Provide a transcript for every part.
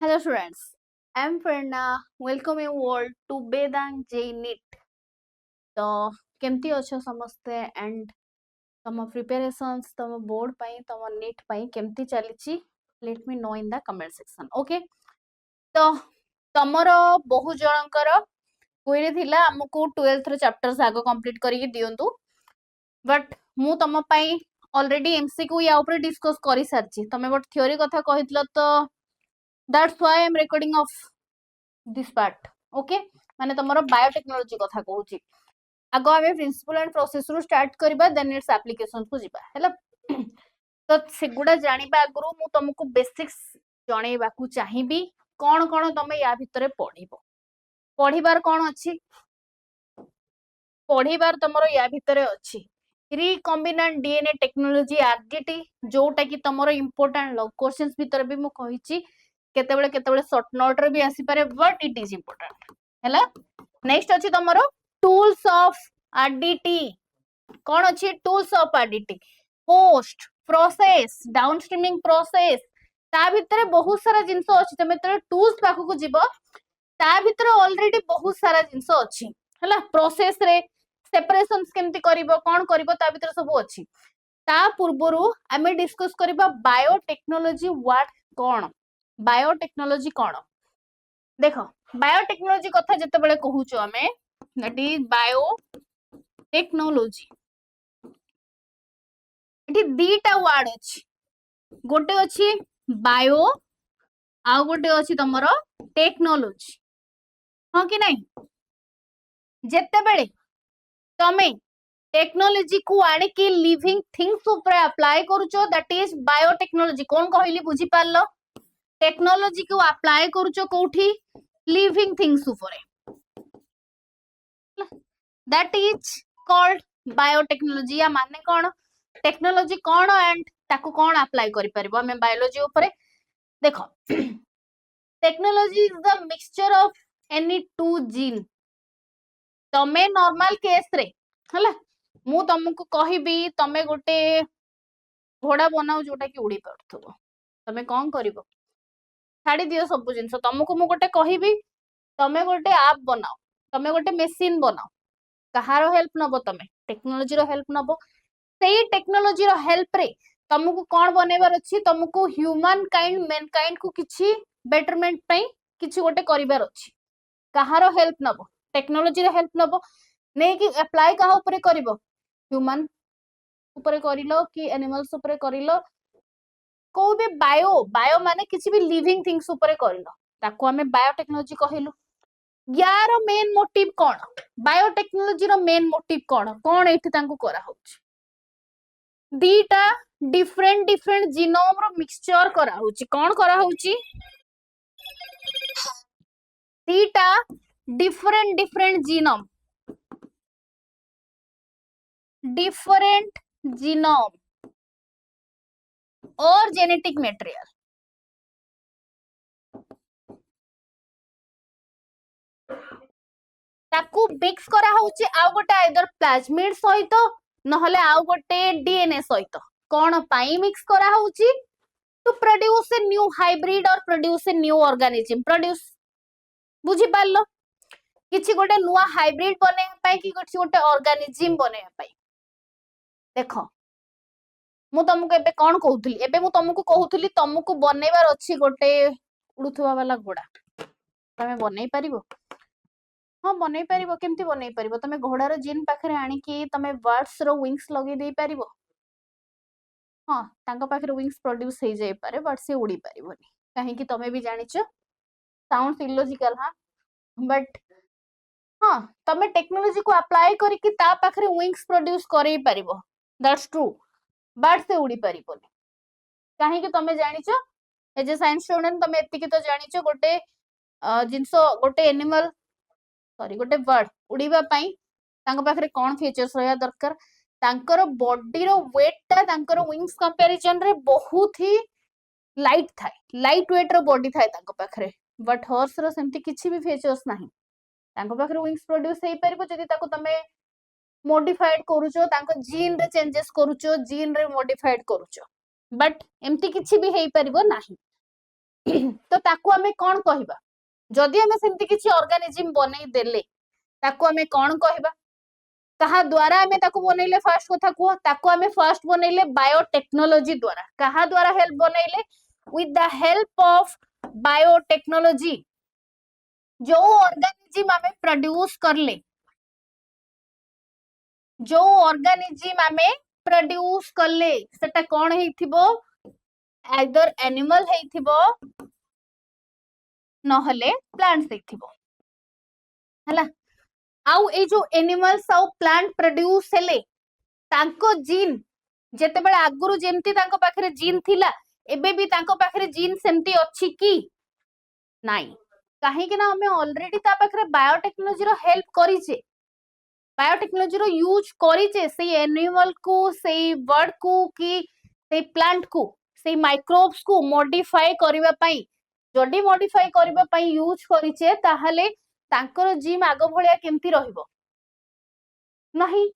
Hello students, I am Prerna. Welcome you all to Bedang J NEET. तो केमती अच्छो समस्ते एंड तम प्रिपरेशंस तम बोर्ड पाई तम नीट पाई केमती चलीची let me know in the comment section okay तो तमरो बहु जनकर क्वेरी थिला हमकु 12th रो चैप्टर्स आगो कंप्लीट करिके दियंतु बट मु तम पाई ऑलरेडी एमसीक्यू या ऊपर डिस्कस करि सारची तमे बट थ्योरी कथा कहितलो तो that's why I am recording of this part okay माने तमरो बायोटेक्नोलॉजी कथा कहूची आगो आमे प्रिंसिपल एंड प्रोसेस रु स्टार्ट करबा देन इट्स एप्लीकेशन को जिबा हैला तो सेगुडा जानिबा आगरु मु तुमको बेसिक्स जणैबा को चाहिबी कोन कोन तमे या भितरे पढिबो पढिबार कोन अछि पढिबार तमरो या भितरे अछि रिकॉम्बिनेंट डीएनए टेक्नोलॉजी आरडीटी जोटा कि तमरो इंपोर्टेंट लॉग क्वेश्चंस भितर भी मु कहिची केतेबेले शॉर्ट नोट रे भी आसी पारे बट इट इज इंपोर्टेंट हैला नेक्स्ट अछि तमरो टूल्स ऑफ आरडीटी कौन अच्छी tools of RDT post process downstreaming process ता भितर बहुत सारा जिंस अछि तमे तर टूल्स पाखु को जिवो ता भितर ऑलरेडी बहुत सारा जिंस अछि हैला प्रोसेस रे सेपरेशंस केमती करिवो कोन करिवो ता भितर सब अछि ता पूर्वरु हमें डिस्कस करिबा बायोटेक्नोलॉजी व्हाट कोन बायोटेक्नोलॉजी कोन देखो बायोटेक्नोलॉजी कथा जते बेले कहूचो हमें दैट इज बायोटेक्नोलॉजी एठी दीटा वर्ड अछि गोटे अछि बायो आ गोटे अछि तमरो टेक्नोलॉजी हां कि नहीं जते बेले तमे टेक्नोलॉजी को आने की लिविंग थिंग्स ऊपर अप्लाई करूचो दैट इज बायोटेक्नोलॉजी कोन कहली बुझी पारलो टेक्नोलॉजी को अप्लाई करूचो कोठी लिविंग थिंग्स ऊपर दैट इज कॉल्ड बायोटेक्नोलॉजी या माने कोन टेक्नोलॉजी कोन एंड ताको कोन अप्लाई करि परबो हमें बायोलॉजी ऊपर देखो technology is the mixture of any two gene तमे नॉर्मल केस रे हला मु तुमको कहिबी तमे गोटे घोड़ा बनाओ जोटा कि उड़ी पड़थबो तमे कोन करिवो छाड़ी दियो सब जिंस तुमको मु गोटे कहिबी तमे गोटे ऐप बनाओ तमे गोटे मशीन बनाओ कहारो हेल्प नबो तमे टेक्नोलॉजी रो हेल्प नबो सेही टेक्नोलॉजी रो हेल्प रे तुमको कोन बनेबार अछि तुमको ह्यूमन काइंड मैन काइंड को किछि बेटरमेंट पई किछि गोटे करिबार अछि कहारो हेल्प नबो टेक्नोलॉजी रो हेल्प नबो नै कि अप्लाई कहा ऊपर करिवो ह्यूमन ऊपर करिलो कि एनिमल्स ऊपर करिलो को भी बायो बायो माने किछि भी लिविंग थिंग्स ऊपर करिलो ताको हमें बायोटेक्नोलॉजी कहिलु यार मेन मोटिव कोन बायोटेक्नोलॉजी रो मेन मोटिव कोन कोन एठी तांको करा होछि दीटा डिफरेंट डिफरेंट जीनोम रो मिक्सचर करा होछि कोन करा होछि दीटा different different genome different genome or genetic material ताकू मिक्स करा होची आ गोटे आइदर प्लाज्मिड सहित नहले आ गोटे डीएनए सहित कोन पाई मिक्स करा होची to produce a new hybrid or produce a new organism produce बुझी पारलो किछि गोटे नुवा हाइब्रिड बने पाई कि गोटे ऑर्गेनिज्म बने पाई देखो मु तुमको एबे कोन कहउथली एबे मु तुमको कहउथली तुमको बनेबार अछि गोटे उडुथवा वाला घोड़ा तमे बनै परिबो हां बनै परिबो केमती बनै परिबो तमे घोड़ार जीन पाखरे आनी कि तमे बर्ड्स रो विंग्स लगे दे परिबो हां तांको पाखरे विंग्स प्रोड्यूस हे जाय पारे बट से उडी परिबोनी काहे कि तमे भी जानिचो साउंड्स इलॉजिकल हां बट हां तमे टेक्नोलॉजी को अप्लाई करी कि ता पाखरे विंग्स प्रोड्यूस करै परिबो दैट्स ट्रू बट से उडी परिबोनी काहे कि तमे जानिचो एज ए साइंस स्टूडेंट तमे एतिकी तो जानिचो गोटे जिंसो गोटे एनिमल सॉरी गोटे बर्ड उड़ीबा पई तांको पाखरे कोन फीचर्स रहया दरकार तांकर बॉडी रो वेट ता तांकर विंग्स कंपैरिजन रे बहुत ही लाइट थाए लाइट वेट रो बॉडी थाए तांको पाखरे बट हॉर्स रो सेमती किछि भी फीचर्स नाही तांको पाखरे विंग्स प्रोड्यूस हे परिबो जदी ताको तमे मॉडिफाइड करूचो तांको जीन रे चेंजेस करूचो जीन रे मॉडिफाइड करूचो बट एमती किछि भी हे परिबो नाही तो ताकू आमे कौन कहबा जदि आमे सेमती किछि ऑर्गेनिज्म बनै देले ताकू आमे कौन कहबा कहा द्वारा आमे ताकू बनैले फर्स्ट कथा को ताकू आमे फर्स्ट बनैले बायोटेक्नोलॉजी द्वारा कहा द्वारा हेल्प बनैले with the help of biotechnology जो ऑर्गेनिज्म आमे प्रोड्यूस करले जो ऑर्गेनिज्म आमे प्रोड्यूस करले सेटा कौन हेथिबो आइदर एनिमल हेथिबो नहले प्लांट्स हेथिबो हला आउ ए जो एनिमल्स आउ प्लांट प्रोड्यूस हेले तांको जीन जेते बेले आगुरु जेमती तांको पाखरे जीन थिला एबे भी तांको पाखरे जीन सेमती अछि की नाही काहे कि ना हमें ऑलरेडी ता पाखरे बायोटेक्नोलॉजी रो हेल्प करिचे बायोटेक्नोलॉजी रो यूज करिचे से एनिमल को से बर्ड को की से प्लांट को से माइक्रोब्स को मॉडिफाई करबा पई जडी मॉडिफाई करबा पई यूज करिचे ताहाले तांकर जीन आगो भलिया केमती रहिबो नाही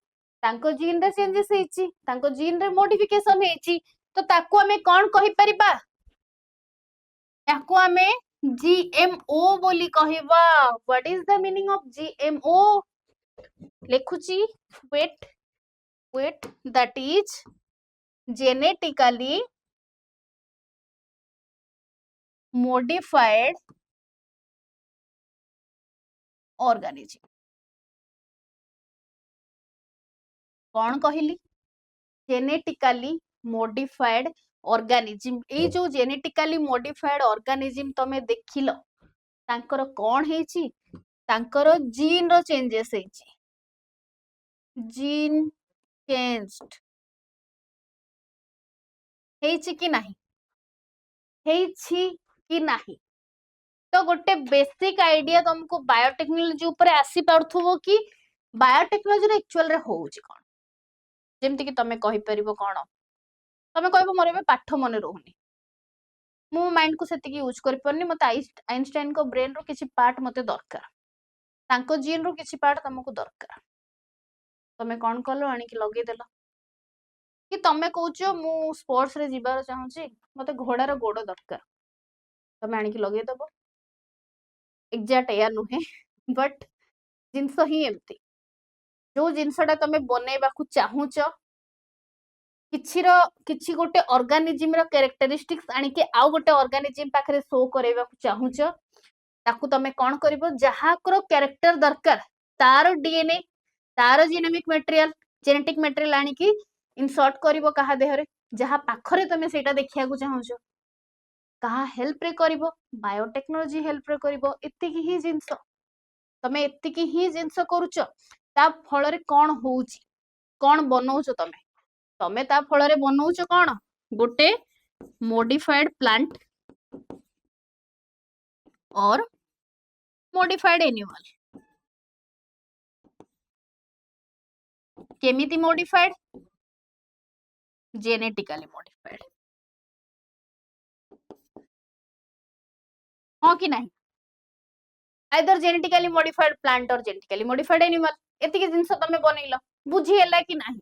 तांको जीन रे चेंजेस हेची तांको जीन रे मॉडिफिकेशन हेची तो ताको हमें कौन कहि परिबा याको हमें जीएमओ बोली कहबा what is the meaning of GMO लेखुची wait wait that is genetically modified organism कौन कहली जेनेटिकली मॉडिफाइड ऑर्गेनिज्म ए जो जेनेटिकली मॉडिफाइड ऑर्गेनिज्म तमे देखिलो तांकर कौन हेची तांकर जीन रो चेंजेस हेची जीन चेंज्ड हेची कि नाही हेची कि नाही तो गोटे बेसिक आइडिया तुमको बायोटेक्नोलॉजी ऊपर आसी पारथुबो कि बायोटेक्नोलॉजी रे एक्चुअल रे होउची कोन जेमति कि तमे कहि परिबो कोन तमे कहबो मोर एबे पाठ मने रहउनी मो माइंड को सेति यूज कर परनी मते आइंस्टाइन को ब्रेन रो किछि पार्ट मते दरकार तांको जीन रो किछि पार्ट तुमको दरकार तमे कोन कलो आनी कि लगे देलो कि तमे कहउचो मु स्पोर्ट्स रे जिबार चाहूची मते घोड़ा रो गोड़ दरकार तमे आनी कि लगे दबो एग्जैक्ट या नुहे बट जिंस ही एमती जो जिनसटा तमे बनेबा को चाहूचो किछि गोटे ऑर्गेनिज्म रो कैरेक्टरिस्टिक्स आनी के आउ गोटे ऑर्गेनिज्म पाखरे शो करेबा को चाहूचो ताकू तमे कोन करिवो जहा करो कैरेक्टर दरकार तार डीएनए तार जीनोमिक मटेरियल जेनेटिक मटेरियल आनी की इंसर्ट करिवो कहा देहरे जहा पाखरे तमे सेटा देखिया को चाहूचो कहा हेल्प रे करिवो बायोटेक्नोलॉजी हेल्प रे करिवो एत्ति की ही जिंस तमे एत्ति की ही जिंस करूचो ता फल रे कोन होउची कोन बनौचो तमे तमे ता फल रे बनौचो कोन गोटे मॉडिफाइड प्लांट और मॉडिफाइड एनिमल केमिति मॉडिफाइड जेनेटिकली मॉडिफाइड हां कि नहीं आइदर जेनेटिकली मॉडिफाइड प्लांट और जेनेटिकली मॉडिफाइड एनिमल एति के जिंस तमे बनैलो बुझी हैला कि नहीं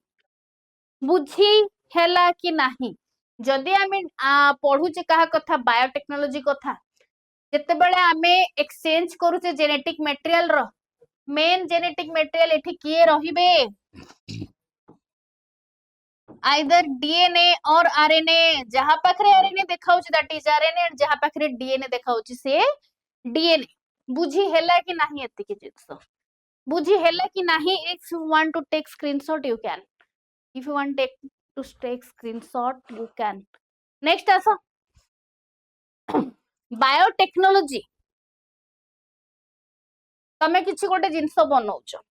बुझी हैला कि नहीं जदि आमे पढुचे कहा कथा बायोटेक्नोलॉजी कथा जते बेले आमे एक्सचेंज करूचे जेनेटिक मटेरियल रो मेन जेनेटिक मटेरियल एठी किए रहिबे आइदर डीएनए और आरएनए जहां पाखरे आरएनए देखाउची दैट इज आरएनए जहां पाखरे डीएनए देखाउची से डीएनए बुझी हैला कि नहीं एति के जिंस बुझी हैला कि नहीं if you want to take screenshot you can if you want to take screenshot you can next आसो बायोटेक्नोलॉजी तमे किछि गोटे जिंस बनौचो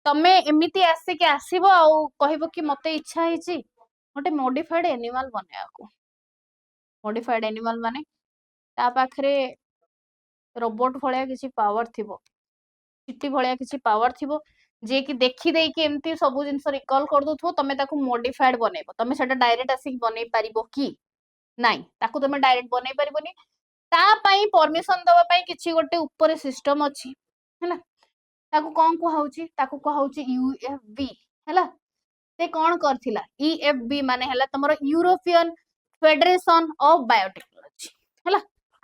तमे एमिति आसे के आसीबो आ कहबो कि मते इच्छा हिची गोटे मॉडिफाइड एनिमल बनाया को मॉडिफाइड एनिमल माने ता पाखरे रोबोट भलिया किछि पावर थिबो चिट्टी भलिया किछि पावर थिबो जे कि देखि देई कि एमती सब जिंस रिकॉल कर दोथो तमे ताकू मॉडिफाइड बनेबो तमे सेटा डायरेक्ट आसी बनै परिबो कि नाही ताकू तमे डायरेक्ट बनै परिबोनी ता पई परमिशन दवा पई किछि गोटे ऊपर सिस्टम अछि हैला ताकू कोन को होउची ताकू को होउची यूएफबी हैला से कोन करथिला ईएफबी माने हैला तमरो यूरोपियन फेडरेशन ऑफ बायोटेक्नोलॉजी हैला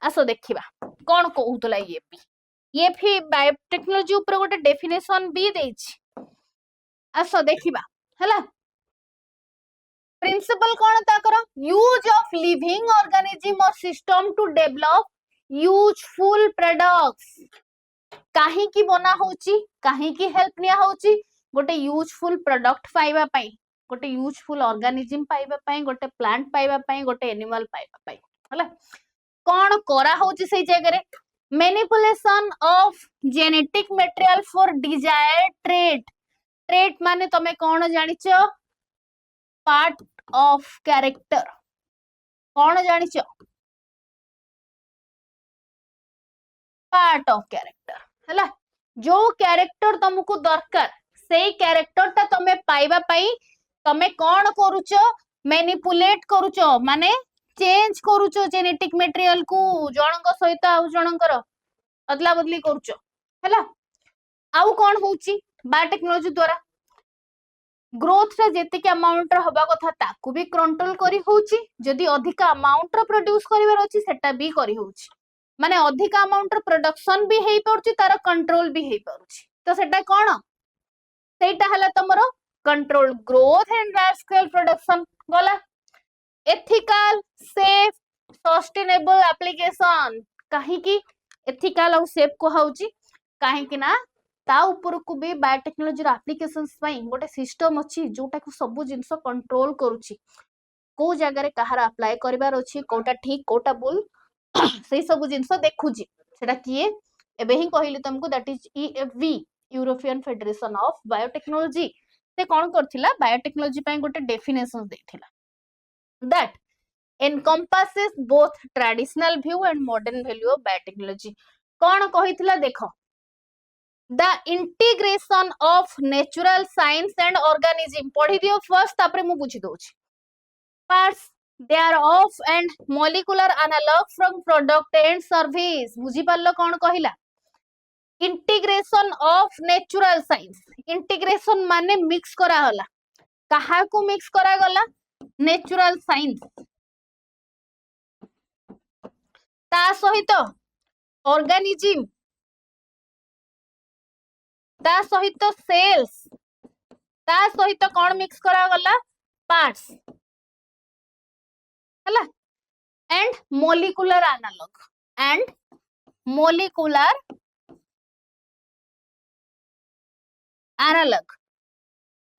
आस देखिबा कोन कहूतला ये भी बायोटेक्नोलॉजी ऊपर गोटे डेफिनेशन भी देछि आस देखिबा हला प्रिंसिपल कोन ताकर यूज ऑफ लिविंग ऑर्गेनिज्म और system to develop useful products काहे की बना होची काहे की हेल्प निया होची गोटे यूजफुल प्रोडक्ट पाइबा पई गोटे यूजफुल ऑर्गेनिज्म पाइबा पई गोटे प्लांट पाइबा पई गोटे एनिमल पाइबा पई हला कोन करा होची सही जगह रे manipulation of genetic material for desired trait trait माने तमे कोन जानिचो पार्ट ऑफ कैरेक्टर कोन जानिचो पार्ट ऑफ कैरेक्टर हला जो कैरेक्टर तुमको दरकार से कैरेक्टर ता तमे पाइबा पई तमे कोन करूचो मैनिपुलेट करूचो माने चेंज करूचो जेनेटिक मटेरियल को जनक सहित आउ जनकर अदला बदली करूचो हला आउ कोन होउची बायोटेक्नोलॉजी द्वारा ग्रोथ रे जेतिक अमाउंट रे हबा कथा ताकू भी कंट्रोल करी होउची जदी अधिक अमाउंट रे प्रोड्यूस करिवार अछि सेटा भी करी होउची माने अधिक अमाउंट रे प्रोडक्शन भी हेई पड़ुची तार कंट्रोल भी हेई पड़ुची तो सेटा कोन सेटा हला तमरो control growth and large scale production गला एथिकल सेफ सस्टेनेबल एप्लीकेशन काहे की एथिकल और सेफ को होउची काहे की ना ता ऊपर को भी बायोटेक्नोलॉजी रो एप्लीकेशंस पई गोटे सिस्टम अछि जोटा को सब जिंस कंट्रोल करूची को जगह रे कहार अप्लाई करबार अछि कोटा ठीक कोटा भूल से सब जिंस देखुची सेटा किए एबे ही कहिली तुमको that is EFB European Federation of Biotechnology से कोन करथिला बायोटेक्नोलॉजी पई गोटे डेफिनेशन देथिला that encompasses both traditional view and modern value of biotechnology कोन कहिथिला देखो the integration of natural science and organism पढ़ी दियो फर्स्ट तापरे मु बुझी दोछि parts they are of and molecular analog from product and service बुझी पारलो कोन कहिला integration of natural science integration माने मिक्स करा होला कहा को मिक्स करा गला नेचुरल साइंस ता सहित ऑर्गेनिज्म ता सहित सेल्स ता सहित कोन मिक्स करा गला पार्ट्स हला and molecular analog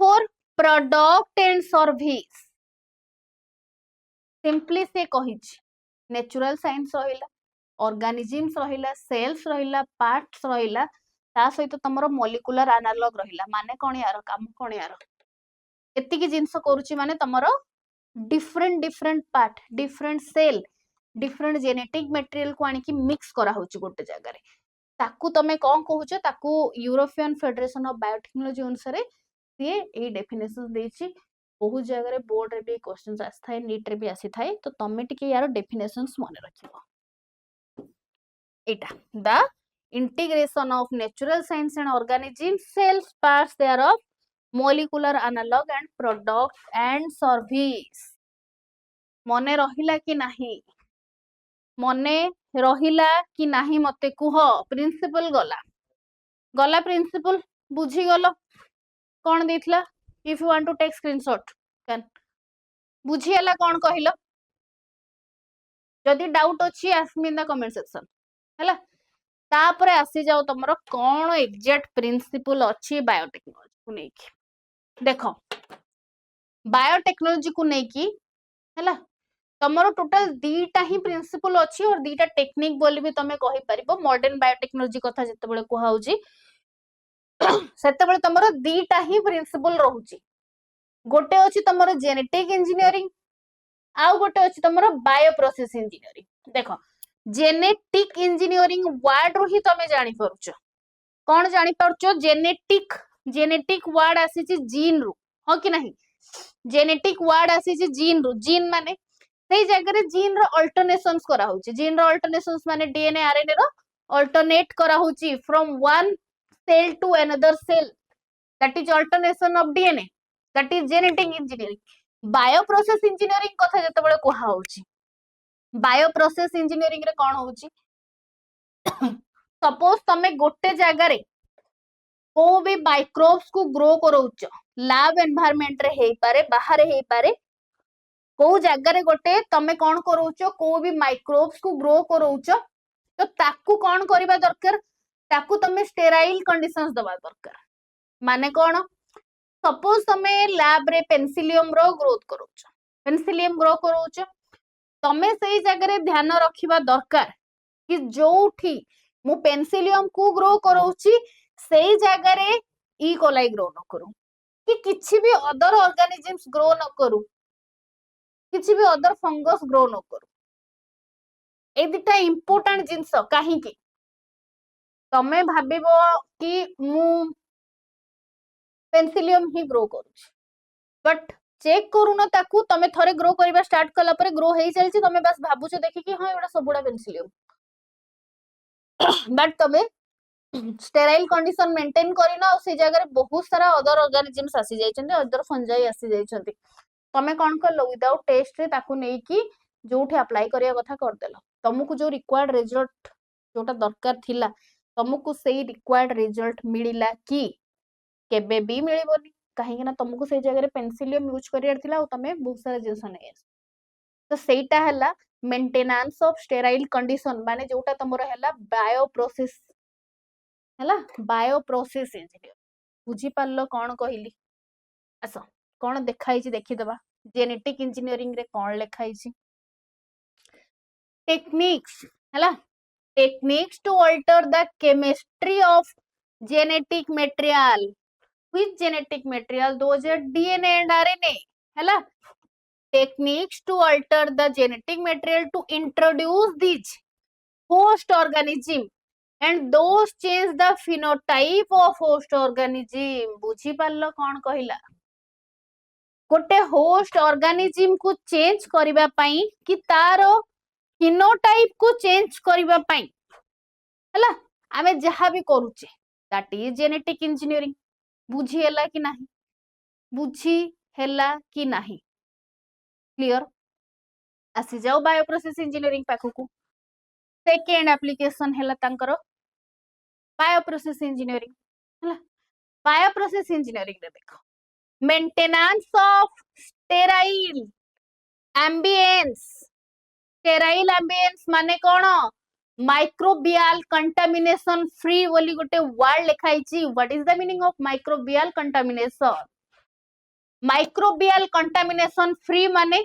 for product and service simply से कहिछि नेचुरल साइंस रहिला ऑर्गेनिजम्स रहिला सेल्स रहिला पार्ट्स रहिला ता सहित तमरो मोलिकुलर एनालॉग रहिला माने कोन यार काम कोन यार एति की जिंस करूची माने तमरो different part different cell different genetic material को आनी की मिक्स करा होची गोटे जगह रे ताकू तमे कोन कहूचो ताकू यूरोपियन फेडरेशन ऑफ बायोटेक्नोलॉजी अनुसार से ए डेफिनेशन देछि बहुत जगह रे बोर्ड रे भी क्वेश्चंस आस्थाय नीट रे भी आसी थाए तो तमे टिके यार डेफिनेशंस माने रखिबो एटा the integration of natural science and organism cells parts thereof molecular analog and product and service मने रहिला कि नाही मते कुह प्रिंसिपल गला प्रिंसिपल बुझी गलो कोन देथिला if you want to take screenshot can बुझी हला कोन कहिलो जदी डाउट अछि ask me in the comment section हला तापरे आसी जाओ तमरो कोन एग्जैक्ट प्रिंसिपल अछि बायोटेक्नोलॉजी को नेकी देखो बायोटेक्नोलॉजी को नेकी हला तमरो टोटल दीटा ही प्रिंसिपल अछि और दीटा टेक्निक बोली भी तमे कहि परिबो मॉडर्न बायोटेक्नोलॉजी कथा जते बेले को हाउजी सेते बेले तमरो दीटा ही प्रिंसिपल रहउची गोटे अछि तमरो जेनेटिक इंजीनियरिंग आउ गोटे अछि तमरो बायो प्रोसेस इंजीनियरिंग देखो जेनेटिक इंजीनियरिंग वर्ड रो ही तमे जानि परछ कोन जानि परछ जेनेटिक वर्ड आसी छि जीन रो हो कि नहीं जेनेटिक वर्ड आसी छि जीन रो जीन माने सेई जगह रे जीन रो अल्टरनेशंस करा होछि जीन रो अल्टरनेशंस माने डीएनए आरएनए रो अल्टरनेट करा होछि from one cell to another cell that is alternation of DNA that is genetic engineering bio process engineering कथा जते बेले कोहा होछि बायो प्रोसेस इंजीनियरिंग रे कौन होउची सपोज तमे गोटे जगह रे को भी माइक्रोब्स को ग्रो करोच लैब एनवायरनमेंट रे हेई पारे बाहर हेई पारे को जगह रे गोटे तमे कौन करोच को भी माइक्रोब्स को ग्रो करोच तो ताकू कौन करबा दरकार ताकू तमे स्टेराइल कंडीशंस दबा दरकार माने कौन सपोज तमे लैब रे पेनिसिलियम रो ग्रोथ करोच पेनिसिलियम ग्रो करोच तमे सही जगह रे ध्यान रखिबा दरकार कि जोठी मु पेनिसिलियम को ग्रो करोची सही जगह रे ई कोलाई ग्रो न करू कि किछि भी अदर ऑर्गेनिजम्स ग्रो न करू किछि भी अदर फंगस ग्रो न करू ए दिटा इंपोर्टेंट जिंस काहे कि तमे भाबिबो कि मु पेनिसिलियम ही ग्रो करूची बट चेक करू न ताकू तमे थरे ग्रो करबा स्टार्ट कला परे ग्रो हेई चलची तमे बस भाबुछो देखि कि हां एडा सबुडा पेनिसिलियम बट तमे स्टेराइल कंडीशन मेंटेन करिना और से जगह रे बहुत सारा अदर ऑर्गेनिजम्स आसी जाइछन्ते अदर फंजाई आसी जाइछन्ते तमे कोन करलो विदाउट टेस्ट रे ताकू नै कि जोठी अप्लाई करिया कथा कर देलो तुमको जो रिक्वायर्ड रिजल्ट जोटा दरकार थिला तुमको सेही रिक्वायर्ड रिजल्ट मिलिला कि केबे भी मिलिबोनी काहे ना तुमको से जगह रे पेनिसिलियम यूज करियार थिला और तमे बहुत सारा जिंस नै तो सेटा हला मेंटेनेंस ऑफ स्टेराइल कंडीशन माने जोटा तमरो हला बायो प्रोसेस हला बायो प्रोसेस इंजीनियर बुझी पारलो कोन कहली आसो कोन देखाई छी देखि दबा जेनेटिक इंजीनियरिंग रे कोन लेखाई छी टेक्निक्स हला techniques to alter the chemistry of genetic material which genetic material those are DNA and RNA hela techniques to alter the genetic material to introduce these host organism and those change the phenotype of host organism बुझी पारलो कोन कहिला गोटे host organism को change करिबा पई कि तारो phenotype को change करिबा पई हला आमे जहा भी करूचे दैट इज जेनेटिक इंजीनियरिंग बुझी हैला कि नाही बुझी हैला कि नाही क्लियर आसी जाओ बायो प्रोसेस इंजीनियरिंग पाखो को सेकेंड एप्लीकेशन हैला तांकर बायो प्रोसेस इंजीनियरिंग हैला बायो प्रोसेस इंजीनियरिंग रे देखो मेंटेनेंस ऑफ स्टेराइल एम्बिएंस माने कोन माइक्रोबियल कंटामिनेशन फ्री बोली गोटे वर्ड लिखाई छी what is the meaning of microbial contamination free माने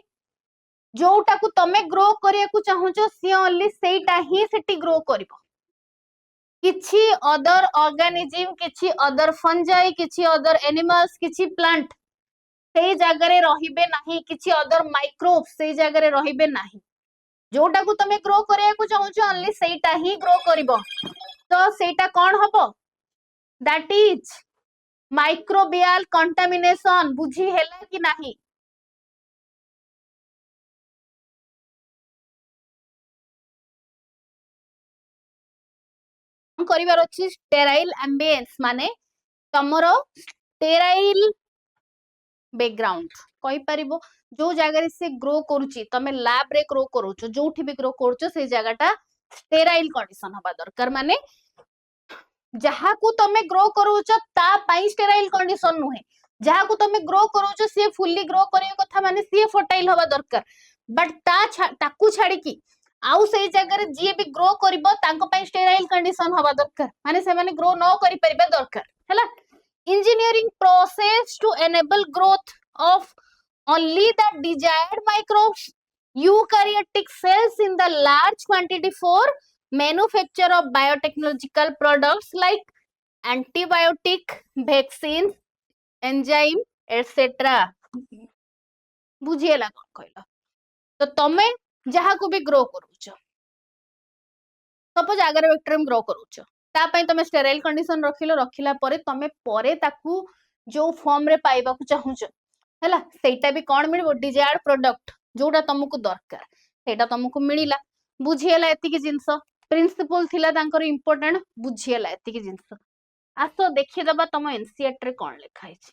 जोटा को तमे ग्रो करिया को चाहूचो सी ओनली सेटा ही सेटी ग्रो करिवो किछि अदर ऑर्गेनिज्म किछि अदर फंजाई किछि अदर एनिमल्स किछि प्लांट सेई जगह रे रहिबे नाही किछि अदर माइक्रोब्स सेई जगह रे रहिबे नाही जोटा को तमे ग्रो करिया को चाहूचो ओनली सेटा ही ग्रो करिवो तो सेटा कोन हबो दैट इज माइक्रोबियल कंटामिनेशन बुझी हैला कि नाही करिवार अछि स्टेराइल एम्बिएंस माने तमरो स्टेराइल बैकग्राउंड कहि परिबो जो जगह से ग्रो करूची तमे लैब रे ग्रो करूचो जोठी भी ग्रो करूचो से जगहटा स्टेराइल कंडीशन हबा दरकार माने जहा को तमे ग्रो करूचो ता पाई स्टेराइल कंडीशन नुहे जहा को तमे ग्रो करूचो से फुल्ली ग्रो करियो कथा माने से फर्टाइल हबा दरकार बट ताकू छाड़ी की आउ से जगह रे जे भी ग्रो करिवो तांको पाई स्टेराइल कंडीशन हबा दरकार माने से माने ग्रो न करि परिबा दरकार हैला engineering process to enable growth of only the desired microbes eukaryotic cells in the large quantity for manufacture of biotechnological products like antibiotic vaccines enzyme etc बुझिएला कोन कहला तो तमे जहा को भी ग्रो करूछ सपोज आगर वेक्टरम ग्रो करूछ ता पई तमे स्टेराइल कंडीशन रखिला परे तमे परे ताकू जो फॉर्म रे पाइबा को चाहूछ हैला सेटा भी कोन मिलबो डिजायर्ड प्रोडक्ट जोटा तुमको दरकार सेटा तुमको मिलिला बुझिएला एति की जिंस प्रिंसिपल थिला तांकर इंपोर्टेंट बुझिएला एति की जिंस आसो देखि दबा तम एनसीईआरटी रे कोन लिखाई छी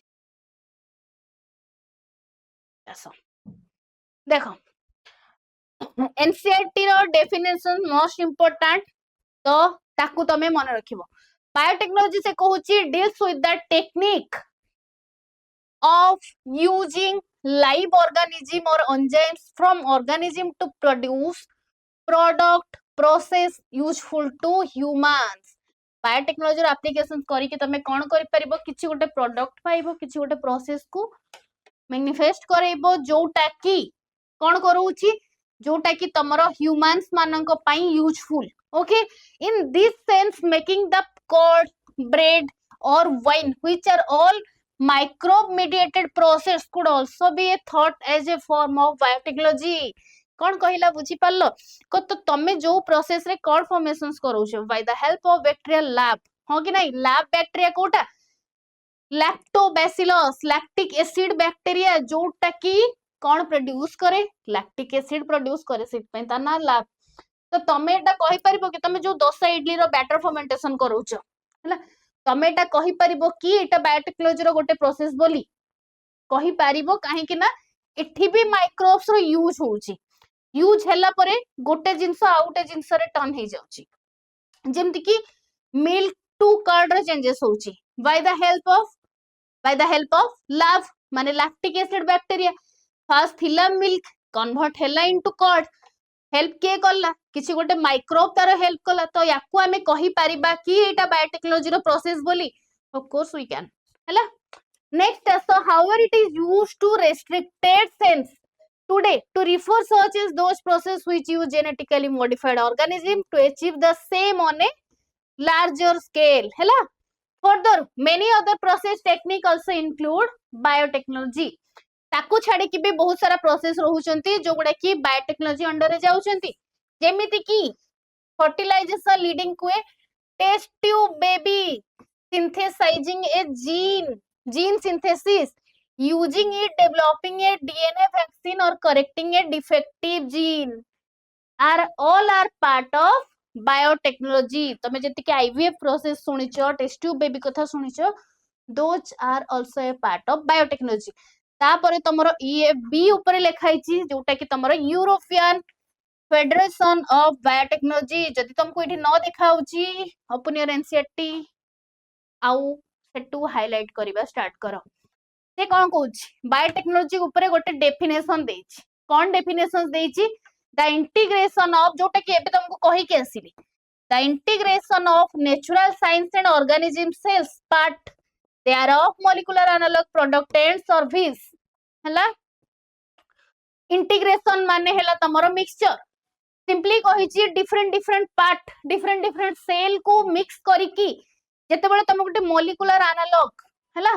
आसो देखो एनसीईआरटी रो डेफिनेशन मोस्ट इंपोर्टेंट तो ताकू तमे मन रखिबो बायोटेक्नोलॉजी से कहूची deals with the technique of using live organism or enzymes from organism to produce product process useful to humans biotechnology applications करी कि तमे कोन करि परिबो किछि गोटे प्रोडक्ट पाइबो किछि गोटे प्रोसेस को मैनिफेस्ट करैबो जोटा कि कोन करूची जोटा कि तमरो ह्यूमंस मानक पई useful okay in this sense making the curd bread or wine which are all microbe mediated process could also be a thought as a form of biotechnology कौन कहला बुझी पारलो को तो तमे जो प्रोसेस रे कौन फॉर्मेशंस करूछो by the help of bacterial lab हो कि नहीं लैब बैक्टीरिया कोटा लैक्टोबैसिलस लैक्टिक एसिड बैक्टीरिया जोटा कि कौन प्रोड्यूस करे लैक्टिक एसिड प्रोड्यूस करे सिट पे ता ना लैब तो तमे एटा कहि परिबो कि तमे जो डोसा इडली रो बैटर फर्मेंटेशन करूछो हला तमे एटा कहि परिबो कि एटा बायोटेक्नोलॉजी रो गोटे प्रोसेस बोली कहि परिबो काहे कि ना एठी भी माइक्रोब्स रो यूज होउची यूज हैला परे गोटे जिंस आउटे जिंस रे टर्न हे जाउची जेमति कि मिल्क टू कर्ड रे चेंजेस होउची by the help of lab माने लैक्टिक एसिड बैक्टीरिया फर्स्ट थिला मिल्क कन्वर्ट हैला इनटू कर्ड हेल्प के कला किछि गोटे माइक्रोब तार हेल्प कला तो याकू हमें कहि परिबा कि एटा बायोटेक्नोलॉजी रो प्रोसेस बोली ऑफ कोर्स वी कैन हैला next so however it is used to restricted sense today to refer such as those process which use genetically modified organism to achieve the same on a larger scale hela further many other process technique also include biotechnology ताकू छाड़ी कि भी बहुत सारा process रहउचंती जो गुडा कि biotechnology under रे जाउचंती जेमिति कि fertilisation leading to a test tube baby synthesizing a gene synthesis using it developing a DNA vaccine or correcting a defective gene are part of biotechnology तमे जति कि IVF प्रोसेस सुनिचो टेस्ट ट्यूब बेबी कथा सुनिचो those are also a part of biotechnology तापरे तमरो EFB ऊपर लेखाइची जोटा कि तमरो यूरोपियन फेडरेशन ऑफ बायोटेक्नोलॉजी जति तुमको इठी न देखाउची ओपन योर एनसीईआरटी आउ सेटू हाइलाइट करबा स्टार्ट करो से कोन कहूची बायोटेक्नोलॉजी ऊपर गोटे डेफिनेशन देछि कोन डेफिनेशंस देछि द इंटीग्रेशन ऑफ जोटा कि एबे तुमको कहि के आसीली the integration of natural science and organism cells part there of molecular analog product and service हला इंटीग्रेशन माने हला तमरो मिक्सचर सिंपली कहिछि डिफरेंट पार्ट डिफरेंट सेल को मिक्स करिकी जेते बेले तुम गोटे मॉलिक्यूलर एनालॉग हला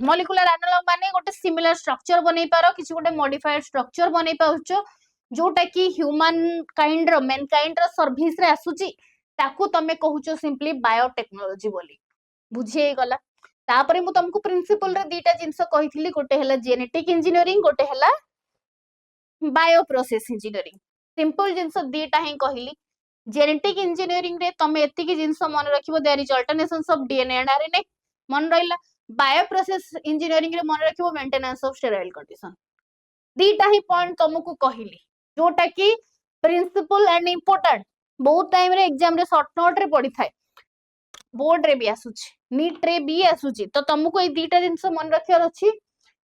मॉलिक्यूलर एनालॉग माने गोटे सिमिलर स्ट्रक्चर बनै पारो किछि गोटे मॉडिफाइड स्ट्रक्चर बनै पाउचो जोटा कि ह्यूमन काइंड रो मेन काइंड रो सर्विस रे आसुची ताकू तमे कहूचो सिंपली बायोटेक्नोलॉजी बोली बुझिए गला तापरे मु तुमको प्रिंसिपल रे दीटा जिंस कहिथिली गोटे हला जेनेटिक इंजीनियरिंग गोटे हला बायो प्रोसेस इंजीनियरिंग सिंपल जिंस दीटा ही कहिली जेनेटिक इंजीनियरिंग रे तमे एति की जिंस मन रखिबो there is alterations of DNA and RNA मन रहिला बायो प्रोसेस इंजीनियरिंग रे मन रखिबो मेंटेनेंस ऑफ स्टेराइल कंडीशन दीटा ही पॉइंट तुमको कहिली जोटा कि प्रिंसिपल एंड इंपोर्टेंट बहुत टाइम रे एग्जाम रे शॉर्ट नोट रे पड़ी थाए बोर्ड रे भी आसुची नीट रे भी आसुची तो तुमको ए दीटा जिंस मन रखियार अछि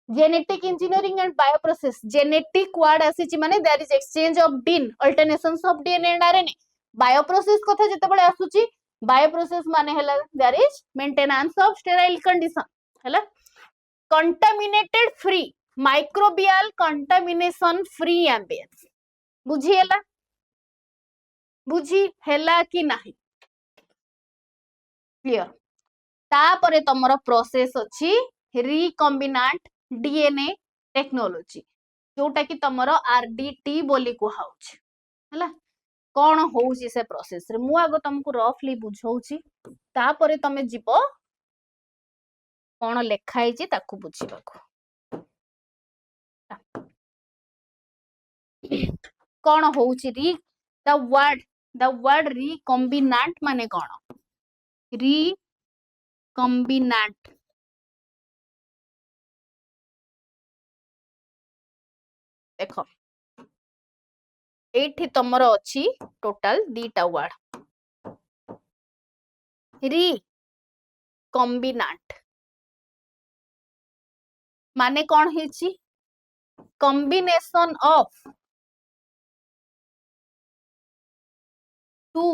genetic engineering and bio process genetic word आसीची माने देयर इज एक्सचेंज ऑफ डीन alterations of DNA and RNA bio process कथा जते बळे आसुची बायो प्रोसेस माने हला there is maintenance of sterile condition हला contaminated free microbial contamination free ambience बुझी हेला कि नाही क्लियर तापरे तमरो प्रोसेस अछि रिकॉम्बिनेंट डीएनए टेक्नोलॉजी जोटा कि तमरो आरडीटी बोली कुहाउछ हला कोन होउची से प्रोसेस रे मु आगो तुमको रफली बुझौची तापरे तमे जीवो कोन लेखाई छी ताकू बुझिबाको कोन होउची री द वर्ड रिकॉम्बिनेंट माने कोन रिकॉम्बिनेंट देखो एठी तमर अछि टोटल दीटा वर्ड रिकॉम्बिनेंट माने कौन हेची combination of two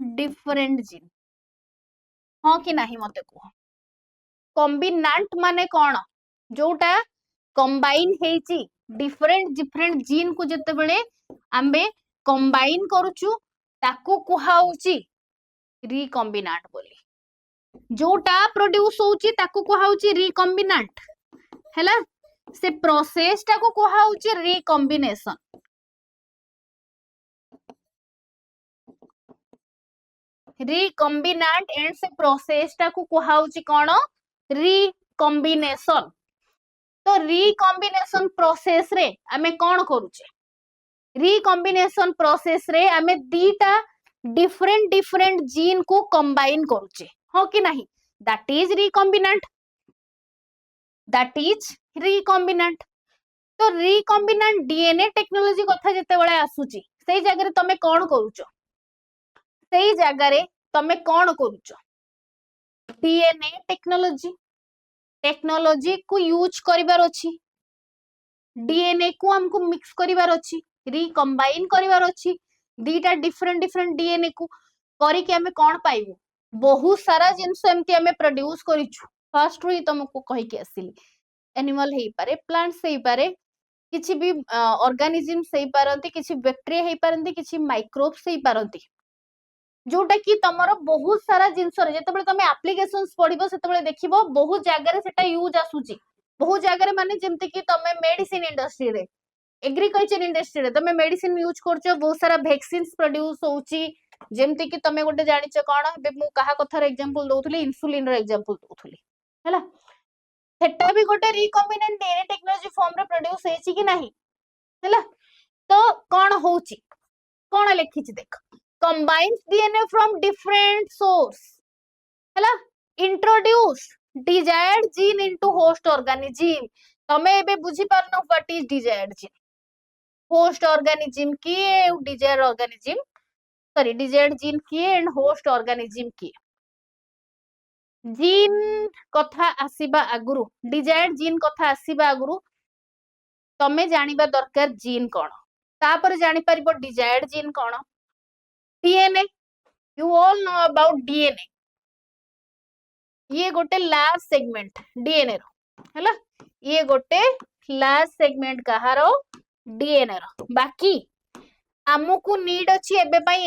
different gene हाँ कि नहीं मते कह कॉम्बिनेंट माने कौन जोटा कंबाइन हेची डिफरेंट डिफरेंट जीन को जते बेले आम्बे कंबाइन करूचु ताकू कुहाउची रिकॉम्बिनेंट बोली जोटा प्रोड्यूस होउची ताकू कुहाउची रिकॉम्बिनेंट हैला से प्रोसेस टाकू कुहाउची रिकॉम्बिनेशन रिकॉम्बिनेंट एंड से प्रोसेस टाकू कुहाउची कोन रिकॉम्बिनेशन तो रिकॉम्बिनेशन प्रोसेस रे आमे कोन करूचे रिकॉम्बिनेशन प्रोसेस रे आमे दीटा डिफरेंट डिफरेंट जीन को कंबाइन करूचे हो कि नहीं दैट इज रिकॉम्बिनेंट तो रिकॉम्बिनेंट डीएनए टेक्नोलॉजी कथा जते बेले आसुची सेई जगह रे तमे कोन करूचो सेई जगह रे तमे कोन करूचो डीएनए टेक्नोलॉजी को यूज करिवार अछि डीएनए को हमको मिक्स करिवार अछि रिकंबाइन करिवार अछि दीटा डिफरेंट डिफरेंट डीएनए को करी के हमें कोन पाइबो बहुत सारा जिंस एमती हमें प्रोड्यूस करिछु फर्स्ट रू तुमको कहि के आसिली एनिमल हेई पारे प्लांट्स हेई पारे किछि भी ऑर्गेनिजम्स हेई पारंती किछि बैक्टीरिया हेई पारंती किछि माइक्रोब्स हेई पारंती जोटा कि तमरो बहुत सारा जिंस रे जते बेले तमे एप्लीकेशंस पढिबो सेते बेले देखिबो बहुत जगह रे सेटा यूज आसुची बहुत जगह रे माने जेमते कि तमे मेडिसिन इंडस्ट्री रे एग्रीकल्चर इंडस्ट्री रे तमे मेडिसिन यूज करछो बहुत सारा वैक्सीन्स प्रोड्यूस होउची जेमते कि तमे गोटे जानिछो कोन बे मु कहा कथार एग्जांपल दोउथली इंसुलिन रो एग्जांपल दोउथली हैला सेटा भी गोटे रिकॉम्बिनेंट डीएनए टेक्नोलॉजी फॉर्म रे प्रोड्यूस हेची कि नाही हैला तो कोन होउची कोन लिखिची देख combines DNA from different source हैला introduce desired gene into host organism तमे एबे बुझी पारनो what is desired gene host organism की desire organism sorry desired gene की एंड होस्ट ऑर्गेनिज्म की जीन कथा आसीबा आगुरु डिजायर्ड जीन कथा आसीबा आगुरु तमे जानिबा दरकार जीन कोन तापर जानि परिबो डिजायर्ड जीन कोन DNA you all know about DNA ये गोटे लार्ज सेगमेंट डीएनए रो हैला ये गोटे लार्ज सेगमेंट कहारो डीएनए रो बाकी आमको नीड अछि एबे पई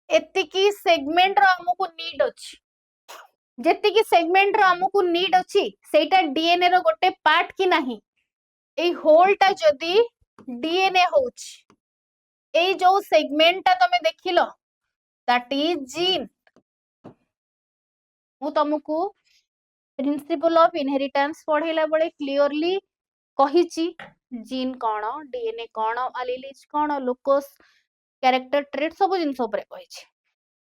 एतिकी सेगमेंट रो आमको नीड अछि जेतिकी सेगमेंट रो आमको नीड अछि सेटा डीएनए रो गोटे पार्ट की नाही ए होलटा जदी डीएनए होउछि ए जो सेगमेंटटा तमे देखिलो दैट इज जीन मु तुमको प्रिंसिपल ऑफ इनहेरिटेंस पढैला बळे क्लियरली कहिछि जीन कोन डीएनए कोन एलिलीज कोन लोकस कैरेक्टर ट्रेट सब जिंस ऊपर कहिछि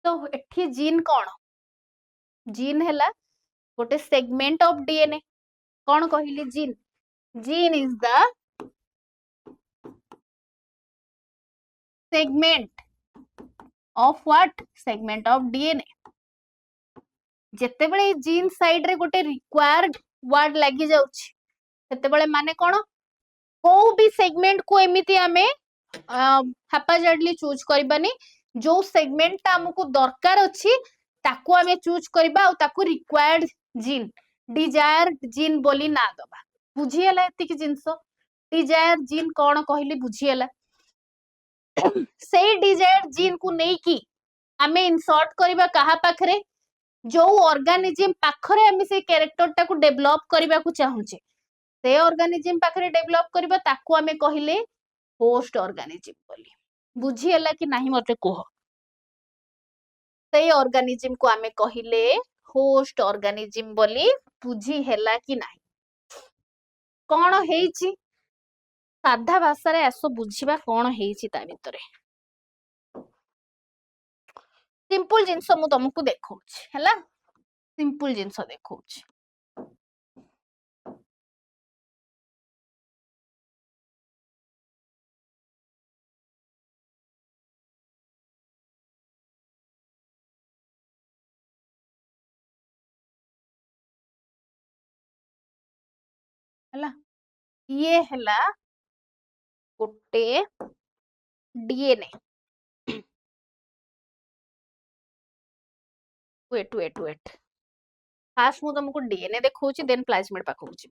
तो एठी जीन कोन जीन हैला गोटे सेगमेंट ऑफ डीएनए कोन कहिली gene gene is the segment of what segment of DNA जेते बेले जीन साइड रे गोटे रिक्वायर्ड वर्ड लागि जाउछि सेते बेले माने कोन को भी सेगमेंट को एमिति आमे हैप्पीजर्डली चूज करबानी जो सेगमेंट ता हमको दरकार अछि ताकू आमे चूज करबा और ताकू रिक्वायर्ड जीन डिजायर्ड जीन बोली ना दबा बुझी हला एति कि जिंस डिजायर जीन कोन कहली बुझी हला से डिजायर्ड जीन को नै की आमे इंसर्ट करबा कहा पाखरे जो ऑर्गेनिज्म पाखरे आमे से कैरेक्टर टा को डेवलप करबा को चाहूचे से ऑर्गेनिज्म पाखरे डेवलप करबा ताकू आमे कहिले होस्ट ऑर्गेनिज्म बोली बुझी हला कि नाही मते कह से ऑर्गेनिज्म को आमे कहिले होस्ट ऑर्गेनिज्म बोली बुझी हला कि नाही कोन हेछि साधा भाषा रे आसो बुझीबा कोन हेछि ता भितरे सिंपल जिंस मु तुमको देखौछि हला सिंपल जिंस देखौछि हला ये हला गोटे DNA wait wait wait fast मु तुमको डीएनए देखौची देन प्लाज्मिड पाखु छी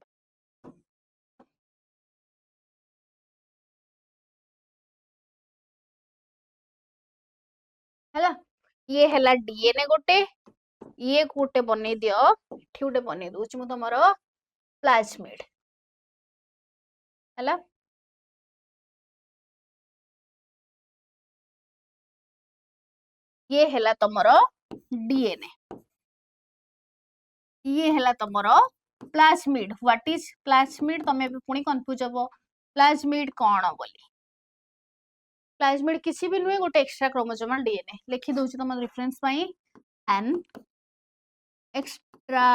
हला ये हला डीएनए गोटे ये गोटे बनै दियो एठी गोटे बनै दोची मु तमरो प्लाज्मिड हला ये हला तमरो डीएनए ये हला तमरो प्लाज्मिड व्हाट इज प्लाज्मिड तमे पुणी कंफ्यूज हबो प्लाज्मिड कोन बोली प्लाज्मिड किसी भी नुहे गोटे एक्स्ट्रा क्रोमोसोमल डीएनए लिखि दोची तम रेफरेंस पई एन एक्स्ट्रा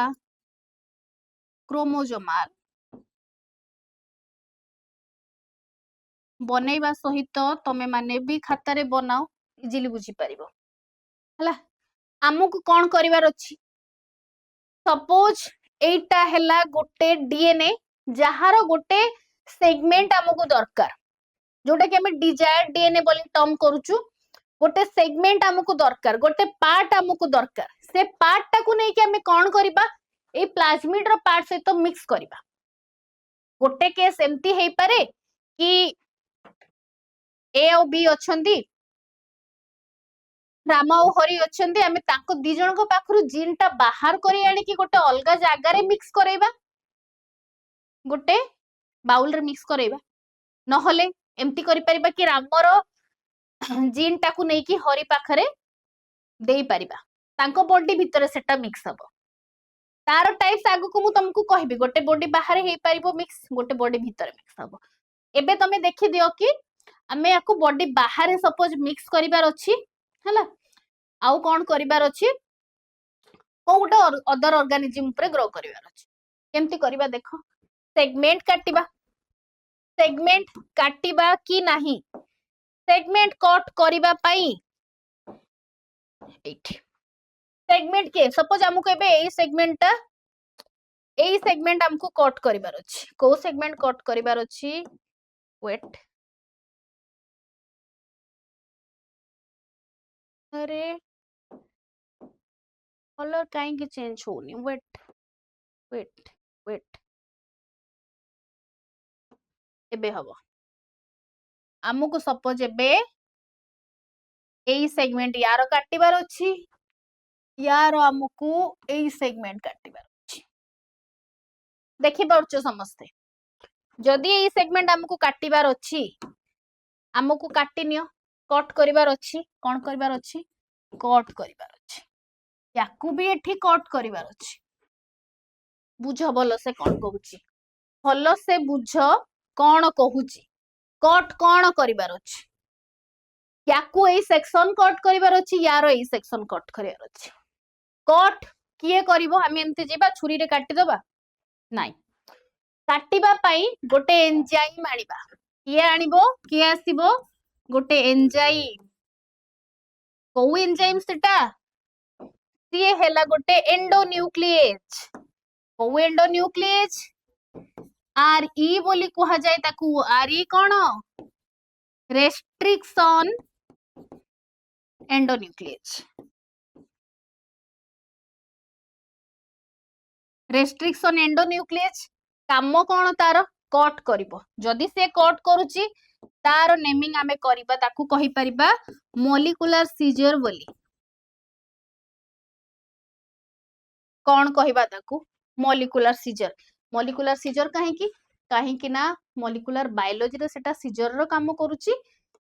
क्रोमोसोमल बनैबा सहित तमे माने भी खाता रे बनाओ इजीली बुझी परिबो हला हमकु कोन करिवार अछि सपोज एटा हला गोटे डीएनए जहार गोटे सेगमेंट हमकु दरकार जोटा कि हमें डिजायर्ड डीएनए बोली टर्म करूचु गोटे सेगमेंट हमकु दरकार गोटे पार्ट हमकु दरकार से पार्ट टाकू नै कि हमें कोन करिबा ए प्लाज्मिड रो पार्ट सहित मिक्स करिबा गोटे केस एम्ति हेई पारे कि ए और बी अछंती रामा और हरि अछंती हमें तांको दी जण को पाखरु जीन टा बाहर करी आनी कि गोटे अलगा जागा रे मिक्स करैबा गोटे बाउल रे मिक्स करैबा नहले एम्ति करि परिबा कि रामर जीन टाकू नै कि हरि पाखरे देई परिबा तांको बॉडी भितरे सेटा मिक्स हबो तार टाइप्स आगु को मु तुमको कहबी गोटे बॉडी बाहर हेई परिबो मिक्स गोटे बॉडी भितरे मिक्स हबो एबे तमे देखि दियो कि हमें याको बॉडी बाहर सपोज मिक्स करिवार अछि हला आउ कोन करिवार अछि को गोटे अदर ऑर्गेनिज्म ऊपर ग्रो करिवार अछि केमति करिवा देखो सेगमेंट काटिबा कि नाही सेगमेंट कट करिवा पई एठी सेगमेंट के सपोज हमको एबे एई सेगमेंट हमको कट करिवार अछि को सेगमेंट कट करिवार अछि वेट अरे कलर काहे कि चेंज होनी वेट वेट वेट एबे हबो हमको सपोज एबे एई सेगमेंट यार काटिबार अछि यार हमको एई सेगमेंट काटिबार अछि देखि परछो समस्ते जदि एई सेगमेंट हमको काटिबार अछि हमको काटिनियो कट करिवार अछि कोन करिवार अछि कट करिवार अछि याकू भी एठी कट करिवार अछि बुझ भलो से कोन कहूची भलो से बुझ कोन कहूची कट कोन करिवार अछि याकू एई सेक्शन कट करिवार अछि यारो एई सेक्शन कट करिवार अछि कट किए करिवो हम एमते जेबा छुरी रे काटि दबा नाही काटिबा पई गोटे एंजाइम आनिबा किए आनिबो किए आसीबो गोटे एंजाइम को एंजाइम सेटा सिए हेला गोटे एंडोन्यूक्लिएज को एंडोन्यूक्लिएज आर ई बोली कहा जाय ताकू आर ई कोन रेस्ट्रिक्शन एंडोन्यूक्लिएज रेस्ट्रिक्शन एंडोन्यूक्लिएज काम कोन तार कट करिवो जदि से कट करूची तार नेमिंग आमे करिबा ताकू कहि परिबा मॉलिक्यूलर सीजर बोली कौन कहबा ताकू मॉलिक्यूलर सीजर काहे कि ना मॉलिक्यूलर बायोलॉजी रे सेटा सीजर रो काम करूची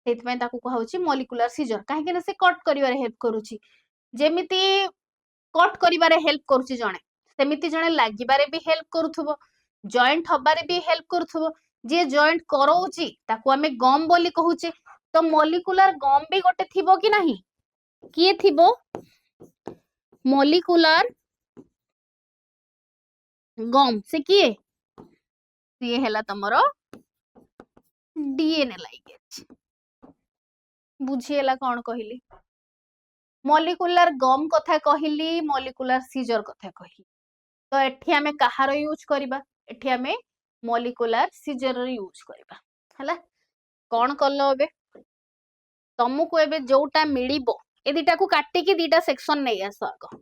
सेतपय ताकू कहउची मॉलिक्यूलर सीजर काहे कि ना से कट करिवारे हेल्प करूची जेमिति कट करिवारे हेल्प करूची जणे सेमिति जणे लागिबारे भी हेल्प करूथबो जॉइंट हबारे भी हेल्प करूथबो जे जॉइंट करौची ताकू हमें गम बोली कहूचे तो मॉलिक्यूलर गम भी गोटे थिबो कि नाही किए थिबो मॉलिक्यूलर गम से किए ये हेला तमरो डीएनए लाइगेज बुझिएला कोन कहिली मॉलिक्यूलर गम कथा कहिली मॉलिक्यूलर सीजर कथा कहिली तो एठी हमें कहार यूज करिबा एठी हमें मॉलिक्यूलर सीजर यूज करबा हला कोन करलो एबे तुमको एबे जोटा मिलिबो ए दीटा को काटी की दीटा सेक्शन नै आसो आगो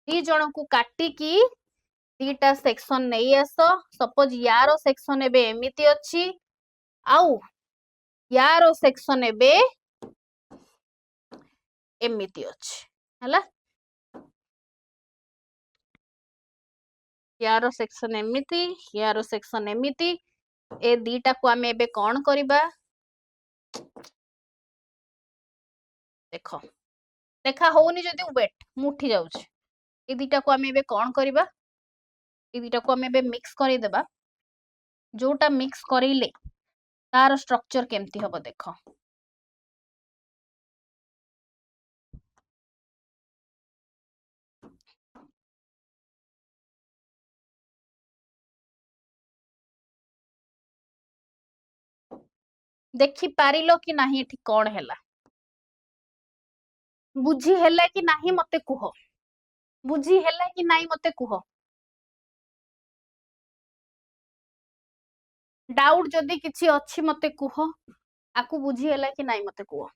दी जण को काटी की दीटा सेक्शन नै आसो सपोज यारो सेक्शन एबे एमिति अछि आउ यारो सेक्शन एबे एमिति अछि हला यारो सेक्शन एमिति यारो सेक्शन एमिति ए दीटा को आमे एबे कोन करिबा देखो देखा होनी जदी वेट मुठी जाउछ ए दीटा को आमे एबे कोन करिबा ए दीटा को आमे एबे मिक्स करि देबा जोटा मिक्स करिले तार स्ट्रक्चर केमती हबो देखो देखि पारिलो कि नाही एठी कोन हैला बुझी हैला कि नाही मते कुहो बुझी हैला कि नाही मते कुहो डाउट जदी किछि अछि मते कुहो आकु बुझी हैला कि नाही मते कुहो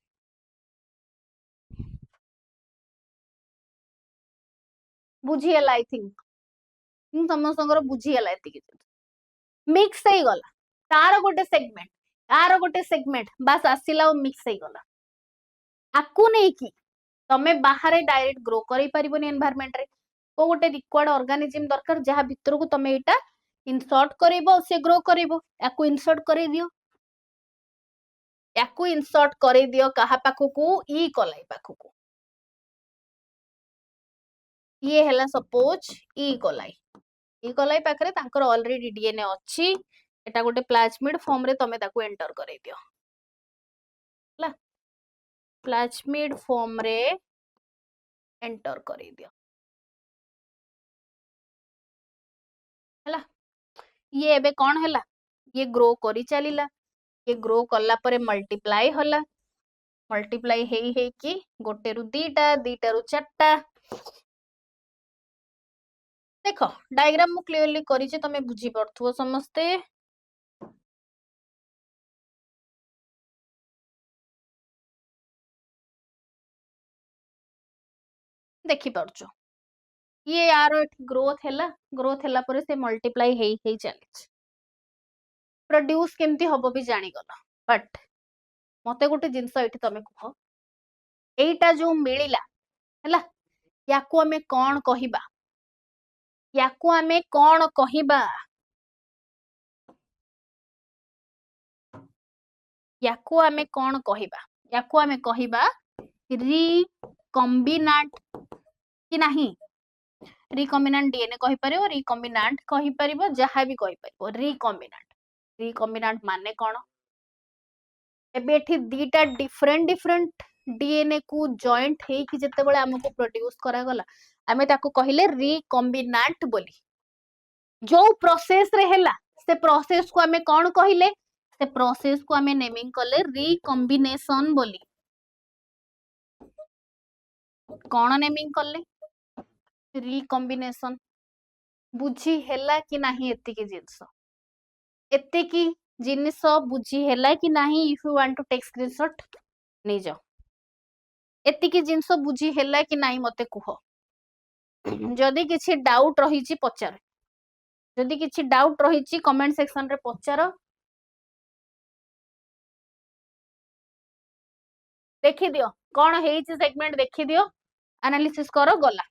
बुझी हैला आई थिंक समस्त बुझी हैला एति मिक्स हे गला तार गोटे सेगमेंट तार गोटे सेगमेंट बस आसिला मिक्स हे गला आकु नै की तमे बाहर डायरेक्ट ग्रो करै परिबोनी एनवायरनमेंट रे को गोटे रिक्वायर्ड ऑर्गेनिज्म दरकार जहा भितर को तमे एटा इंसर्ट करिवो से ग्रो करिवो याकु इंसर्ट करै दियो याकु इंसर्ट करै दियो कहा पाखु को ई कोलाई पाखु को ये हैला सपोज ई कोलाई पाखरे तांकर ऑलरेडी डीएनए अछि एटा गोटे प्लाज्मिड फॉर्म रे तमे ताकू एंटर करै दियो ला प्लाज्मिड फॉर्म रे एंटर करै दियो हला ये एबे कोन हला ये ग्रो करी चलीला ये ग्रो करला परे मल्टीप्लाई होला मल्टीप्लाई हेई कि गोटे रु दीटा दीटा रु चारटा देखो डायग्राम मु क्लियरली करी जे तमे बुझी पड़थुओ समस्ते देखि पड़छो ये यारो ग्रोथ हैला परे से मल्टीप्लाई हेई चली प्रोड्यूस केमती हबो भी जानी गलो बट मते गोटे जिंस एठी तमे कह एटा जो मिलिला हैला याकू हमें कोन कहिबा याकू हमें कोन कहिबा याकू हमें कोन कहिबा याकू हमें कहिबा रिकॉम्बिनेंट कि नाही रिकॉम्बिनेंट डीएनए कहि परिबो रिकॉम्बिनेंट कहि परिबो जहा भी कहि परिबो रिकॉम्बिनेंट माने कोन एबे एठी दीटा डिफरेंट डीएनए को जॉइंट हे कि जते बेले हमको प्रोड्यूस करा गला आमे ताको कहिले रिकॉम्बिनेंट बोली जो प्रोसेस रे हैला से प्रोसेस को हमें कोन कहिले से प्रोसेस को हमें नेमिंग करले रिकॉम्बिनेशन बोली कोन नेमिंग करले रिकॉम्बिनेशन बुझी हैला कि नाही एत्ते की जिनिस बुझी हैला कि नाही if you want to take screenshot नै जाओ एत्ते की जिनिस बुझी हैला कि नाही मते कुहो जदी किछि डाउट रही छि पचार जदी किछि डाउट रही छि कमेंट सेक्शन रे पचार देखि दियो कोन हेइ छि सेगमेंट देखि दियो एनालिसिस करो गला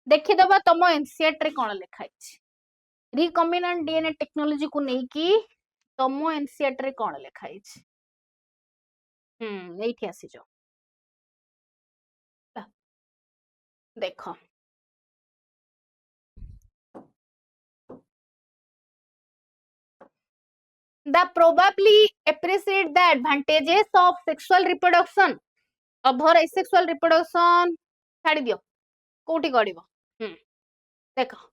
देखि दबा तमो एनसीईआरटी रे कोन लिखा छि रिकॉम्बिनेंट डीएनए टेक्नोलॉजी को नै की तमो एनसीईआरटी रे कोन लिखा छि एठी आसी जो देखो the probably appreciate the advantages of sexual reproduction over asexual reproduction छाड़ी दियो कोठी करिवो देखो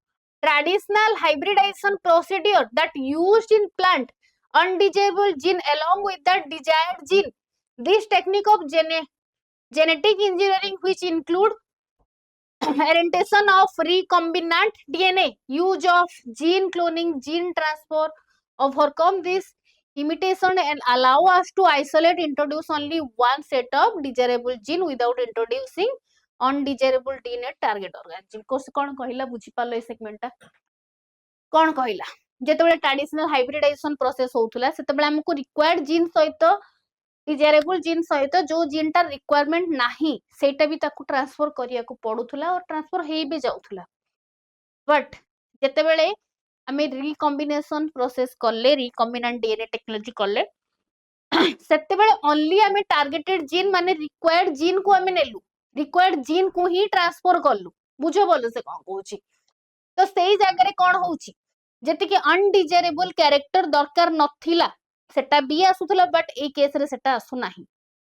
traditional hybridization procedure that used in plant undesirable gene along with the desired gene this technique of genetic engineering which include orientation of recombinant DNA use of gene cloning gene transfer overcome this imitation and allow us to isolate, introduce only one set of desirable gene without introducing undesirable DNA target organism. कौन कहला बुझी पालो A segment टा कौन कहला जेतेबेले traditional hybridisation process होउथुला सेतेबेले हमको required gene सहित desirable gene सहित जो जीन टा रिक्वायरमेंट नाही सेटा भी ताकू ट्रांसफर करिया को पडुथुला और ट्रांसफर हेई भी जाउथुला बट जेतेबेले आमे रिकॉम्बिनेशन प्रोसेस करले रिकॉम्बिनेंट डीएनए टेक्नोलॉजी करले सेतेबेले ओनली आमे टारगेटेड जीन माने रिक्वायर्ड जीन को आमे नेलु रिक्वायर्ड जीन को ही ट्रांसफर करलु बुझो बोलो से कोन कहूची तो सेही जगह रे कोन होउची जेति कि अनडिजायरेबल कैरेक्टर दरकार नथिला सेटा भी आसुथला बट ए केस रे सेटा आसु नाही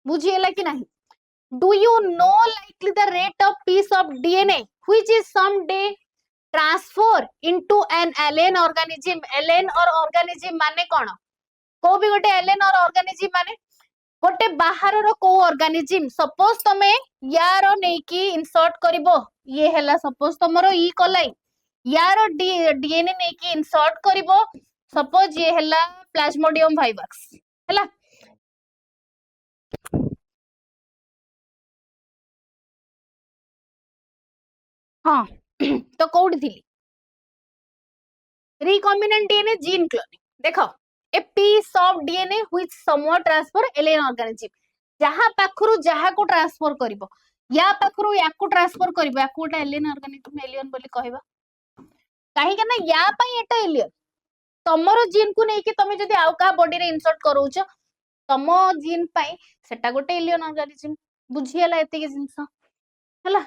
बुझिएला कि नाही do you know likely the rate of piece of DNA which is some day transfer into an alien organism alien or organism माने कोन को भी गोटे एलियन और ऑर्गेनिज्म माने गोटे बाहर रो को ऑर्गेनिज्म सपोज तमे यार नेकी इंसर्ट करिवो ये हैला सपोज तमरो ई कोलाई यार डीएनए नेकी इंसर्ट करिवो सपोज ये हैला प्लाज्मोडियम वाइवाक्स हैला हां तो कोड थिली रिकॉम्बिनेंट डीएनए जीन क्लोनिंग देखो a piece of DNA which someone transfer alien organism जहां पाखरु जहां को ट्रांसफर करिवो या पाखरु या को ट्रांसफर करिवो या कोटा एलियन ऑर्गेनिज्म एलियन बोली कहबा काहे के ना या पई एटा एलियन तमरो जीन को नेकी तमे जदी आउ का बॉडी रे इंसर्ट करूछ तम जीन पई सेटा गोटे एलियन ऑर्गेनिज्म बुझियला एते के जिंस हला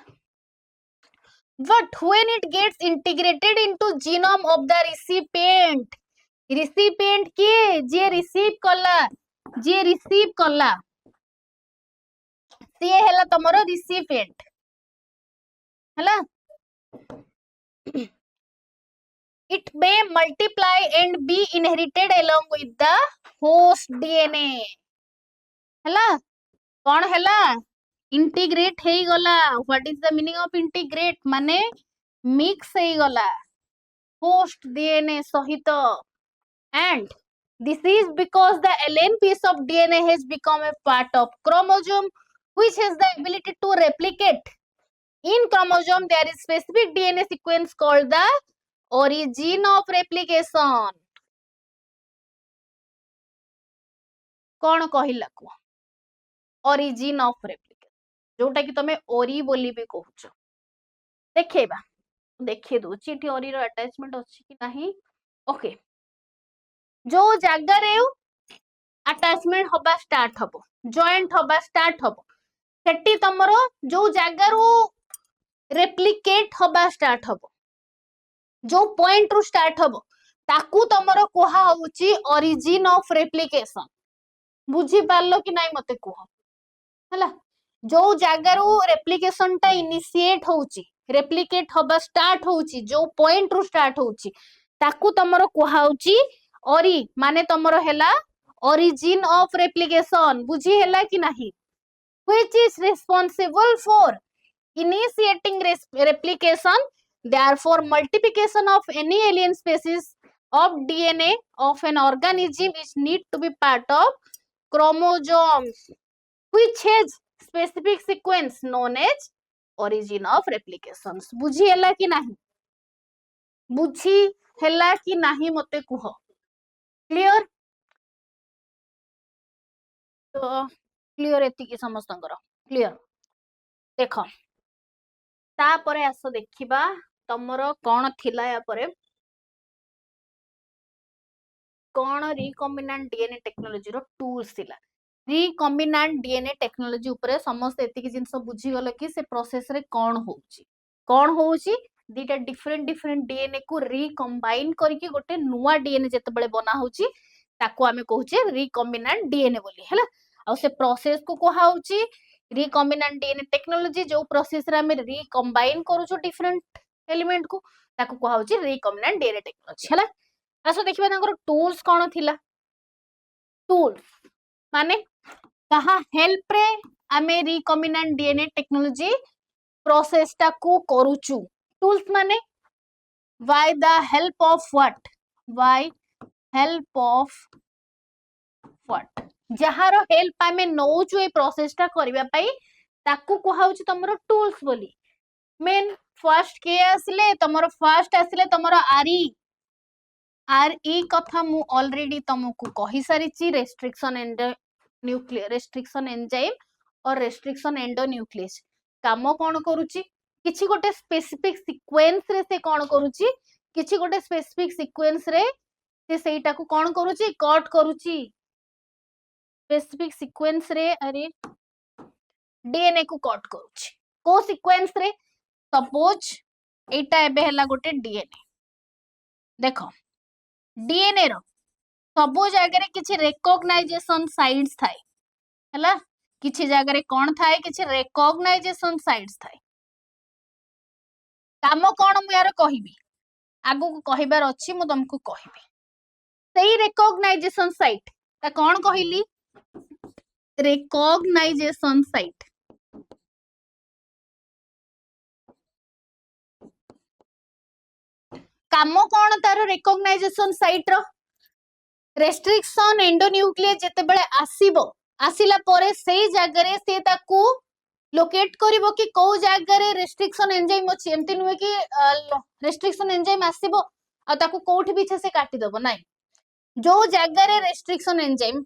but when it gets integrated into genome of the recipient किए जे रिसीव कला सी हैला तमरो रिसिपिएंट हैला it may multiply and be inherited along with the host DNA हैला कौन हैला इंटीग्रेट हे गला what is the meaning of integrate माने मिक्स हे गला होस्ट डीएनए सहित and this is because the alien piece of DNA has become a part of chromosome which has the ability to replicate in chromosome there is specific DNA sequence called the origin of replication कौन कहिला को origin of replication जोटा कि तमे ओरी बोली भी कहूछ देखेबा देखे दोची एठी ओरी रो अटैचमेंट अछि कि नाही ओके जो जागा रे अटैचमेंट होबा स्टार्ट हबो जॉइंट होबा स्टार्ट हबो सेठी तमरो जो जागा रो रेप्लिकेट होबा स्टार्ट हबो जो पॉइंट रो स्टार्ट हबो ताकू तमरो कोहा होउची ओरिजिन ऑफ रेप्लिकेशन बुझी पारलो कि नाही मते कोह हला जो जगारू रेप्लिकेशन टा इनिशिएट होउची रेप्लिकेट होबा स्टार्ट होउची जो पॉइंट रू स्टार्ट होउची ताकू तमरो कोहाउची ओरी माने तमरो हैला ओरिजिन ऑफ रेप्लिकेशन बुझी हैला कि नाही which is responsible for initiating replication therefore multiplication of any alien species of DNA of an organism is need to be part of chromosomes which has specific sequence known as origin of replications बुझी हैला कि नाही बुझी हैला कि नाही मते कुह clear तो क्लियर एति कि समस्तंकर क्लियर देखो ता परे आसो देखिबा तमरो कोन थिला या परे कौन रिकॉम्बिनेंट डीएनए टेक्नोलॉजी रो टूल्स थिला रिकॉम्बिनेंट डीएनए टेक्नोलॉजी ऊपर समस्त एति कि जिंस बुझी गलो कि से प्रोसेस रे कौन होउची दीटा डिफरेंट डीएनए को रिकंबाइन करके गोटे नुवा डीएनए जते बळे बना होउची ताको आमे कहूचे रिकॉम्बिनेंट डीएनए बोली हैला आ से प्रोसेस को कोहा होउची रिकॉम्बिनेंट डीएनए टेक्नोलॉजी जो प्रोसेस रे आमे रिकंबाइन करूचो डिफरेंट एलिमेंट को ताको कोहा होउची रिकॉम्बिनेंट डीएनए टेक्नोलॉजी हैला आसो देखिबा तांकर टूल्स कोन थिला टूल्स माने कहा हेल्प रे आमे रिकॉम्बिनेंट डीएनए टेक्नोलॉजी प्रोसेस टा को करूचू टूल्स माने by the help of what by help of what जहार हेल्प आमे नौचु ए प्रोसेस टा करबा पई ताकू कुहाउची तमरो टूल्स बोली मेन फर्स्ट के आसले तमरो फर्स्ट आसले तमरो आर ई कथा मु ऑलरेडी तुमको कहि सारिची restriction and nuclear restriction enzyme और रेस्ट्रिक्शन एंडोन्यूक्लियस काम कोन करूची किछि गोटे स्पेसिफिक सीक्वेंस रे से कोन करूची किछि गोटे स्पेसिफिक सीक्वेंस रे से सेटा को कोन करूची कट करूची स्पेसिफिक सीक्वेंस रे अरे डीएनए को कट करूची को सीक्वेंस रे सपोज एटा एबे हला गोटे डीएनए देखो डीएनए रो सबो जगह रे किछि रिकॉग्नाइजेशन साइट्स थाए हला किछि जगह रे कोन थाए किछि रिकॉग्नाइजेशन साइट्स थाए काम कोन मु यार कहिबी आगु को कहिबार अछि मु तुमको कहिबी सेही रिकॉग्नाइजेशन साइट ता कोन कहिली रिकॉग्नाइजेशन साइट काम कोन तारो रिकॉग्नाइजेशन साइट रो रेस्ट्रिक्शन एंडोन्यूक्लियस जेते बेले आसीबो आसिला परे सेही जगह रे से ताकू लोकेट करिवो कि को जगह रे रेस्ट्रिक्शन एंजाइम अछि एंति नुए कि रेस्ट्रिक्शन एंजाइम आसीबो आ ताकू कोठी भी से काटी दबो नै जो जगह रे रेस्ट्रिक्शन एंजाइम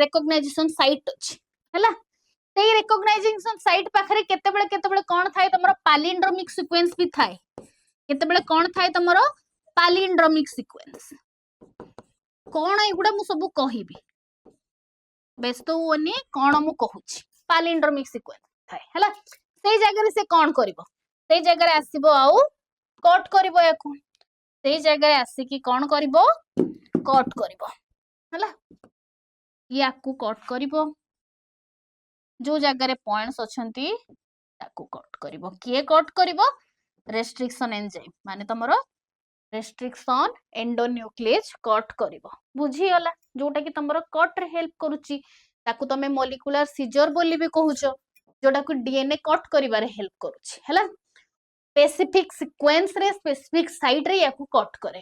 रिकॉग्नाइजेशन साइट अछि हला सेही रिकॉग्नाइजेशन साइट पाखरे केते बेले कोन थाए तमरो पैलिंड्रोमिक सीक्वेंस भी थाए केते बेले कोन थाए तमरो पैलिंड्रोमिक सीक्वेंस कोन एगुडा मु सब कहिबी व्यस्त होनी कोन मु कहूची पैलिंड्रोमिक सीक्वेंस थाए हला सेही जगह रे से कोन करिवो सेही जगह रे आसीबो आउ कट करिवो याकू सेही जगह रे आसी कि कोन करिवो कट करिवो हला याकू कट करिवो जो जगह रे पॉइंट्स अछंती ताकू कट करिवो किए कट करिवो रेस्ट्रिक्शन एंजाइम माने तमरो रेस्ट्रिक्शन एंडोन्यूक्लियस कट करिवो बुझी गला जोटा कि तमरो कट रे हेल्प करूची ताकू तमे मॉलिक्यूलर सीजर बोली भी कहूचो जोटा को डीएनए कट करिवारे हेल्प करूची हला स्पेसिफिक सीक्वेंस रे स्पेसिफिक साइट रे याकू कट करे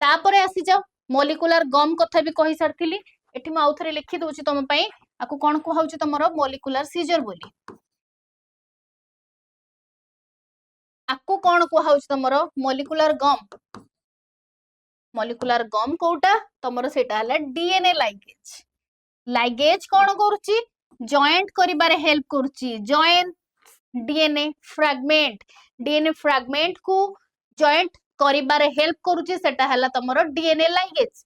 तापरे आसी जाओ मॉलिक्यूलर गम कथा भी कहि सरथिली एठी म आउथरे लिखि दोची तम पई आकू कोन कहउची तमरो मॉलिक्यूलर सीजर बोली आकू कोन कहउची तमरो मॉलिक्यूलर गम कोटा तमरो सेटा हला डीएनए लाइगेज कोन करूची जॉइंट करिबारे हेल्प करूची जॉइन डीएनए फ्रैगमेंट को जॉइंट करिबारे हेल्प करूची सेटा हला तमरो डीएनए लाइगेज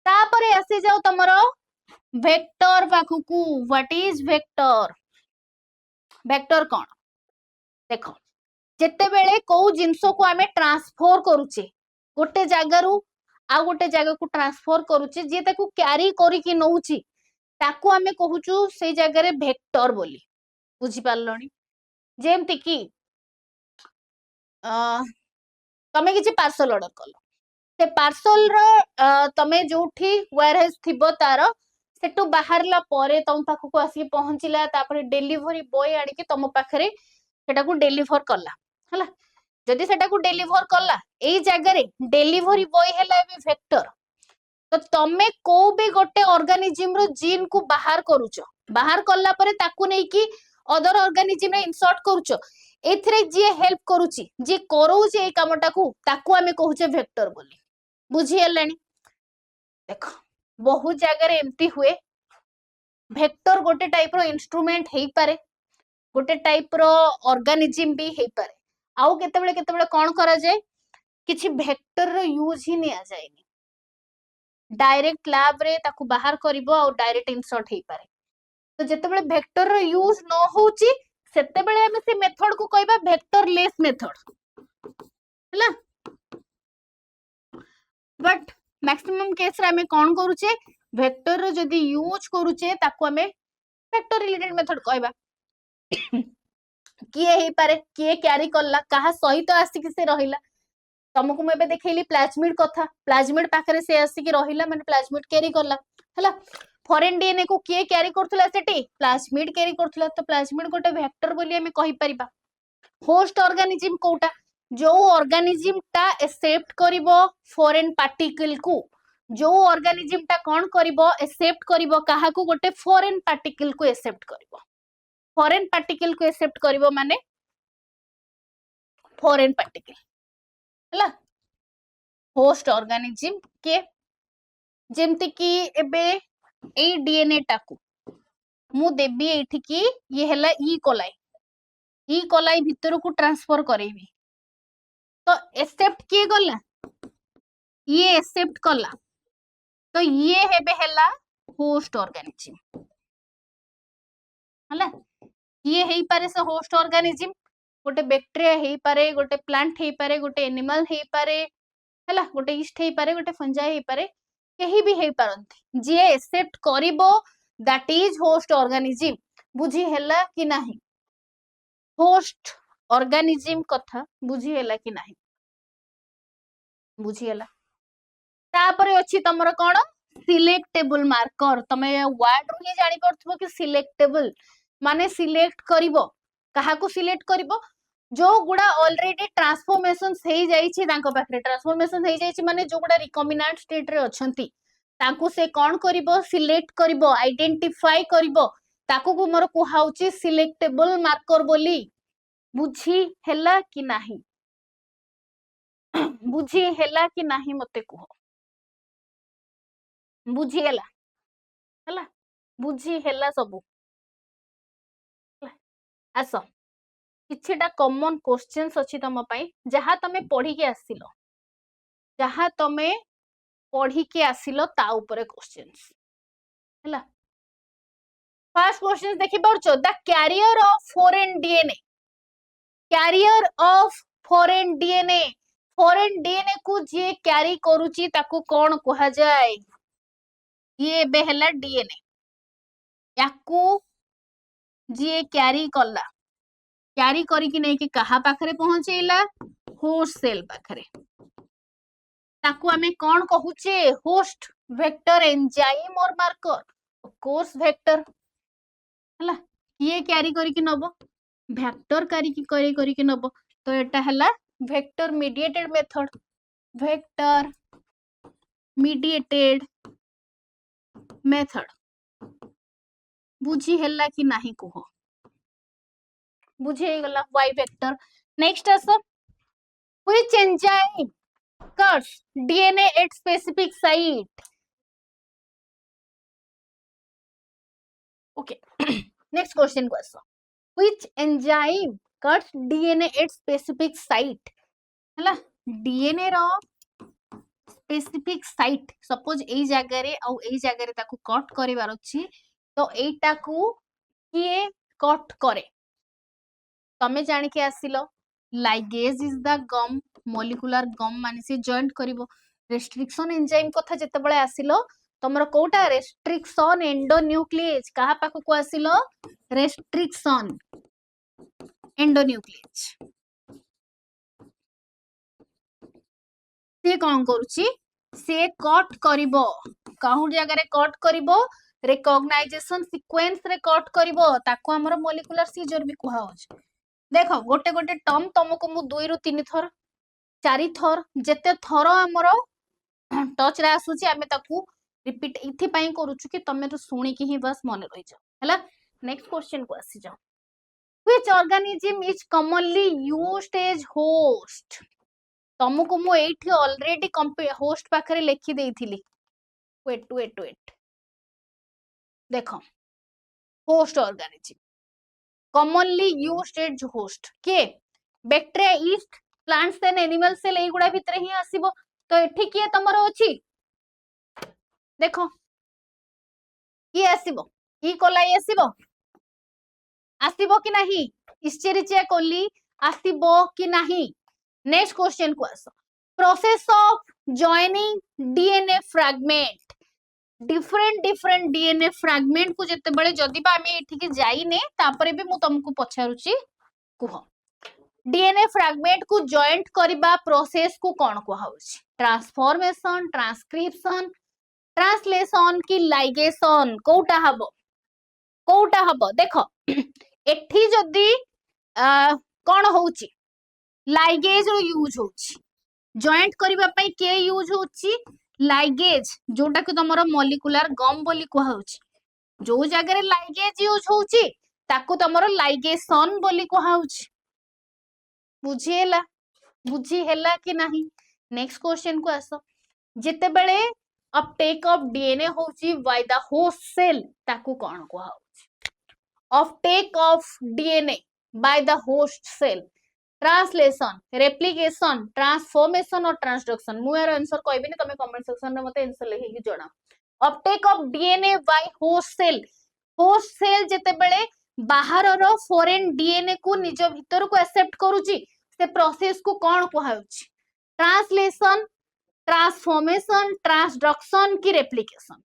तापरे आसी जाओ तमरो वेक्टर पाखुकू व्हाट इज वेक्टर कोन देखो जेते बेले को जिंसो को आमे ट्रांसफर करूचे गोटे जगह आ गोटे जगह को ट्रांसफर करूचे जे ताकू कैरी करी कि नउची ताकू आमे कहूचू से जगह रे वेक्टर बोली बुझी पारलोनी जेमति कि तमे किछि पार्सल ऑर्डर कलो से पार्सल रो तमे जोठी वेयरहाउस थिबो तारो सेटू बाहरला परे तम पाखु को आसी पहुंचिला तापरे डिलीवरी बॉय आडी के तम पाखरे सेटा को डिलीवर करला हला जदि सेटा को डिलीवर करला एई जगह रे डिलीवरी बॉय हैला बे वेक्टर तो तमे को भी गोटे ऑर्गेनिज्म रो जीन को बाहर करूचो बाहर करला परे ताकू नै कि अदर ऑर्गेनिज्म रे इंसर्ट करूचो एथरे जे हेल्प करूची जे करूची ए कामटा को ताकू आमे कहूचे वेक्टर बोली बुझी हलानी देखो बहुत जगह रे एम्ति हुए वेक्टर गोटे टाइप रो इंस्ट्रूमेंट हेई पारे गोटे टाइप रो ऑर्गेनिज्म भी हेई पारे आउ केतेबेले कोन करा जाय किछि वेक्टर रो यूज ही नै आ जायनी डायरेक्ट लैब रे ताकू बाहर करिवो आ डायरेक्ट इंसर्ट हेई पारे तो जेतेबेले वेक्टर रो यूज न होउची सेतेबेले हमें से मेथड को कहबा वेक्टर लेस मेथड हला बट मैक्सिमम केस रे हमें कोन करूचे वेक्टर रो जदी यूज करूचे ताकू हमें वेक्टर रिलेटेड मेथड कहबा किए हेई पारे किए कैरी करला कहा सहित आसी कि से रहिला तुमको मैं एबे देखैली प्लाज्मिड कथा प्लाज्मिड पाखरे से आसी कि रहिला माने प्लाज्मिड कैरी करला हला फॉरेन डीएनए को किए कैरी करथुला सेटी प्लाज्मिड कैरी करथुला तो प्लाज्मिड गोटे वेक्टर बोली हमें कहि परिबा होस्ट ऑर्गेनिज्म कोटा जो ऑर्गेनिज्म टा एक्सेप्ट करिवो फॉरेन पार्टिकल को जो ऑर्गेनिज्म टा कौन करिवो एक्सेप्ट करिवो काहा को गोटे फॉरेन पार्टिकल को एक्सेप्ट करिवो फॉरेन पार्टिकल को एक्सेप्ट करिवो माने फॉरेन पार्टिकल हला होस्ट ऑर्गेनिज्म के जेमति कि एबे ए डीएनए टाकू मु देबी एठी कि ये हला ई कोलाई भितर को ट्रांसफर करेबी तो एक्सेप्ट किए गला ये एक्सेप्ट कला तो ये हेबे हला होस्ट ऑर्गेनिज्म हला ये हेई पारे से होस्ट ऑर्गेनिज्म गोटे बैक्टीरिया हेई पारे गोटे प्लांट हेई पारे गोटे एनिमल हेई पारे हला गोटे ईस्ट हेई पारे गोटे फंजाई हेई पारे केही भी हेई पारंती जे एक्सेप्ट करिवो दैट इज होस्ट ऑर्गेनिज्म बुझी हला कि नाही होस्ट ऑर्गेनिज्म कथा बुझी हला कि नाही बुझी हला तापरे अछि तमरो कोन सिलेक्टेबल मार्कर तमे वर्ड रो ही जानि परथबो कि सिलेक्टेबल माने सिलेक्ट करिवो काहा को सिलेक्ट करिवो जो गुडा ऑलरेडी ट्रांसफॉर्मेशंस हेई जाईछि तांको पाखरे ट्रांसफॉर्मेशन हेई जाईछि माने जो गुडा रिकॉम्बिनेंट स्टेट रे अछंती तांको से कोन करिवो सिलेक्ट करिवो आइडेंटिफाई करिवो ताको को मोर कुहाउछि सिलेक्टेबल मार्कर बोली बुझी हेला कि नाही बुझी हेला कि नाही मते कुहो बुझी हेला बुझी हेला सबु आसो किछिटा कॉमन क्वेश्चंस अछि तम पई जहा तमे पढी के आसिलो जहा तमे पढी के आसिलो ता ऊपर क्वेश्चंस हला फर्स्ट क्वेश्चन देखि परछो the carrier of foreign DNA foreign DNA को जे कैरी करूची ताको कोन कहा जाय ये बे हला डीएनए याकू जे कैरी कला कैरी करी कि नहीं कि कहा पाखरे पहुंचेला होस्ट सेल पाखरे ताकू हमें कौन कहूचे होस्ट वेक्टर एंजाइम और मार्कर ऑफ कोर्स वेक्टर हला ये कैरी करी कि नबो वेक्टर करी कि नबो तो एटा हला वेक्टर मीडिएटेड मेथड बुझी हला कि नाही कुहो बुझे गला y वेक्टर नेक्स्ट आसो which enzyme cuts DNA at specific site okay next question को आसो which enzyme cuts DNA at specific site हला DNA रो specific site suppose एई जगह रे आ एई जगह रे ताकू कट करिवार अछि तो एटा को किए कट करे तमे जानि के आसिलो ligase is the gum molecular gum माने से जॉइंट करिवो रेस्ट्रिक्शन एंजाइम कथा जते बळे आसिलो तमर कोटा रेस्ट्रिक्शन एंडोन्यूक्लिएज कहा पाखो को आसिलो रेस्ट्रिक्शन एंडोन्यूक्लिएज से कोन करूची से कट करिवो कहू जगह रे कट करिवो रिकॉग्नाइजेशन सीक्वेंस रे कट करिवो ताको हमर मोलिकुलर सीजर भी कुहा होछ देखो गोटे गोटे टर्म तुमको मु 2 रु 3 थर 4 थर जेते थर हमरो टच रे आसुची आमे ताकू रिपीट इथि पई करूछु कि तमे तो सुनी कि ही बस मन रहि जाओ हला नेक्स्ट क्वेश्चन को आसी जाओ which organism is commonly used as host तुमको मु एठी ऑलरेडी होस्ट पाखरे लिखि देइथिली वेट देखो host organism commonly used as host के bacteria yeast plants and animal cell एई गुडा भितर ही आसीबो तो एठी किए तमरो अछि देखो की आसीबो ई कोलाई आसीबो कि नाही इस्चेरिचिया कोली आसीबो कि नाही नेक्स्ट क्वेश्चन को आसो process of joining DNA fragment different DNA fragment को जते बळे जदी बा आमे एठी के जाईने तापरे भी मु तुमको पछारुची कुह डीएनए फ्रैगमेंट को जॉइंट करबा प्रोसेस को कोन कुहाउची ट्रांसफॉर्मेशन ट्रांसक्रिप्शन ट्रांसलेशन की लाइगेशन कोटा हबो देखो एठी जदी कोन होउची लाइगेज रो यूज होउची जॉइंट करबा पई के यूज होउची लाइगेज जोटा कि तुम मॉलिक्यूलर गम बोली कुहाउची जो जगह लाइगेज यूज होउची ताकू तुमरो लाइगेशन बोली कुहाउची बुझिएला बुझी हैला कि नहीं नेक्स्ट क्वेश्चन को आसो जेते बेले अपटेक ऑफ डीएनए होउची बाय द होस्ट सेल ताकू कोन कुहाउची uptake of DNA by the host cell translation replication transformation और ट्रांसडक्शन मु यार आंसर कहबी नि तमे कमेंट सेक्शन रे मते आंसर लिखि कि जणा uptake of DNA by host cell जेते बेले बाहर रो फॉरेन डीएनए को निज भीतर को एक्सेप्ट करूची से प्रोसेस को कोन कुहाउची ट्रांसलेशन ट्रांसफॉर्मेशन ट्रांसडक्शन की रेप्लिकेशन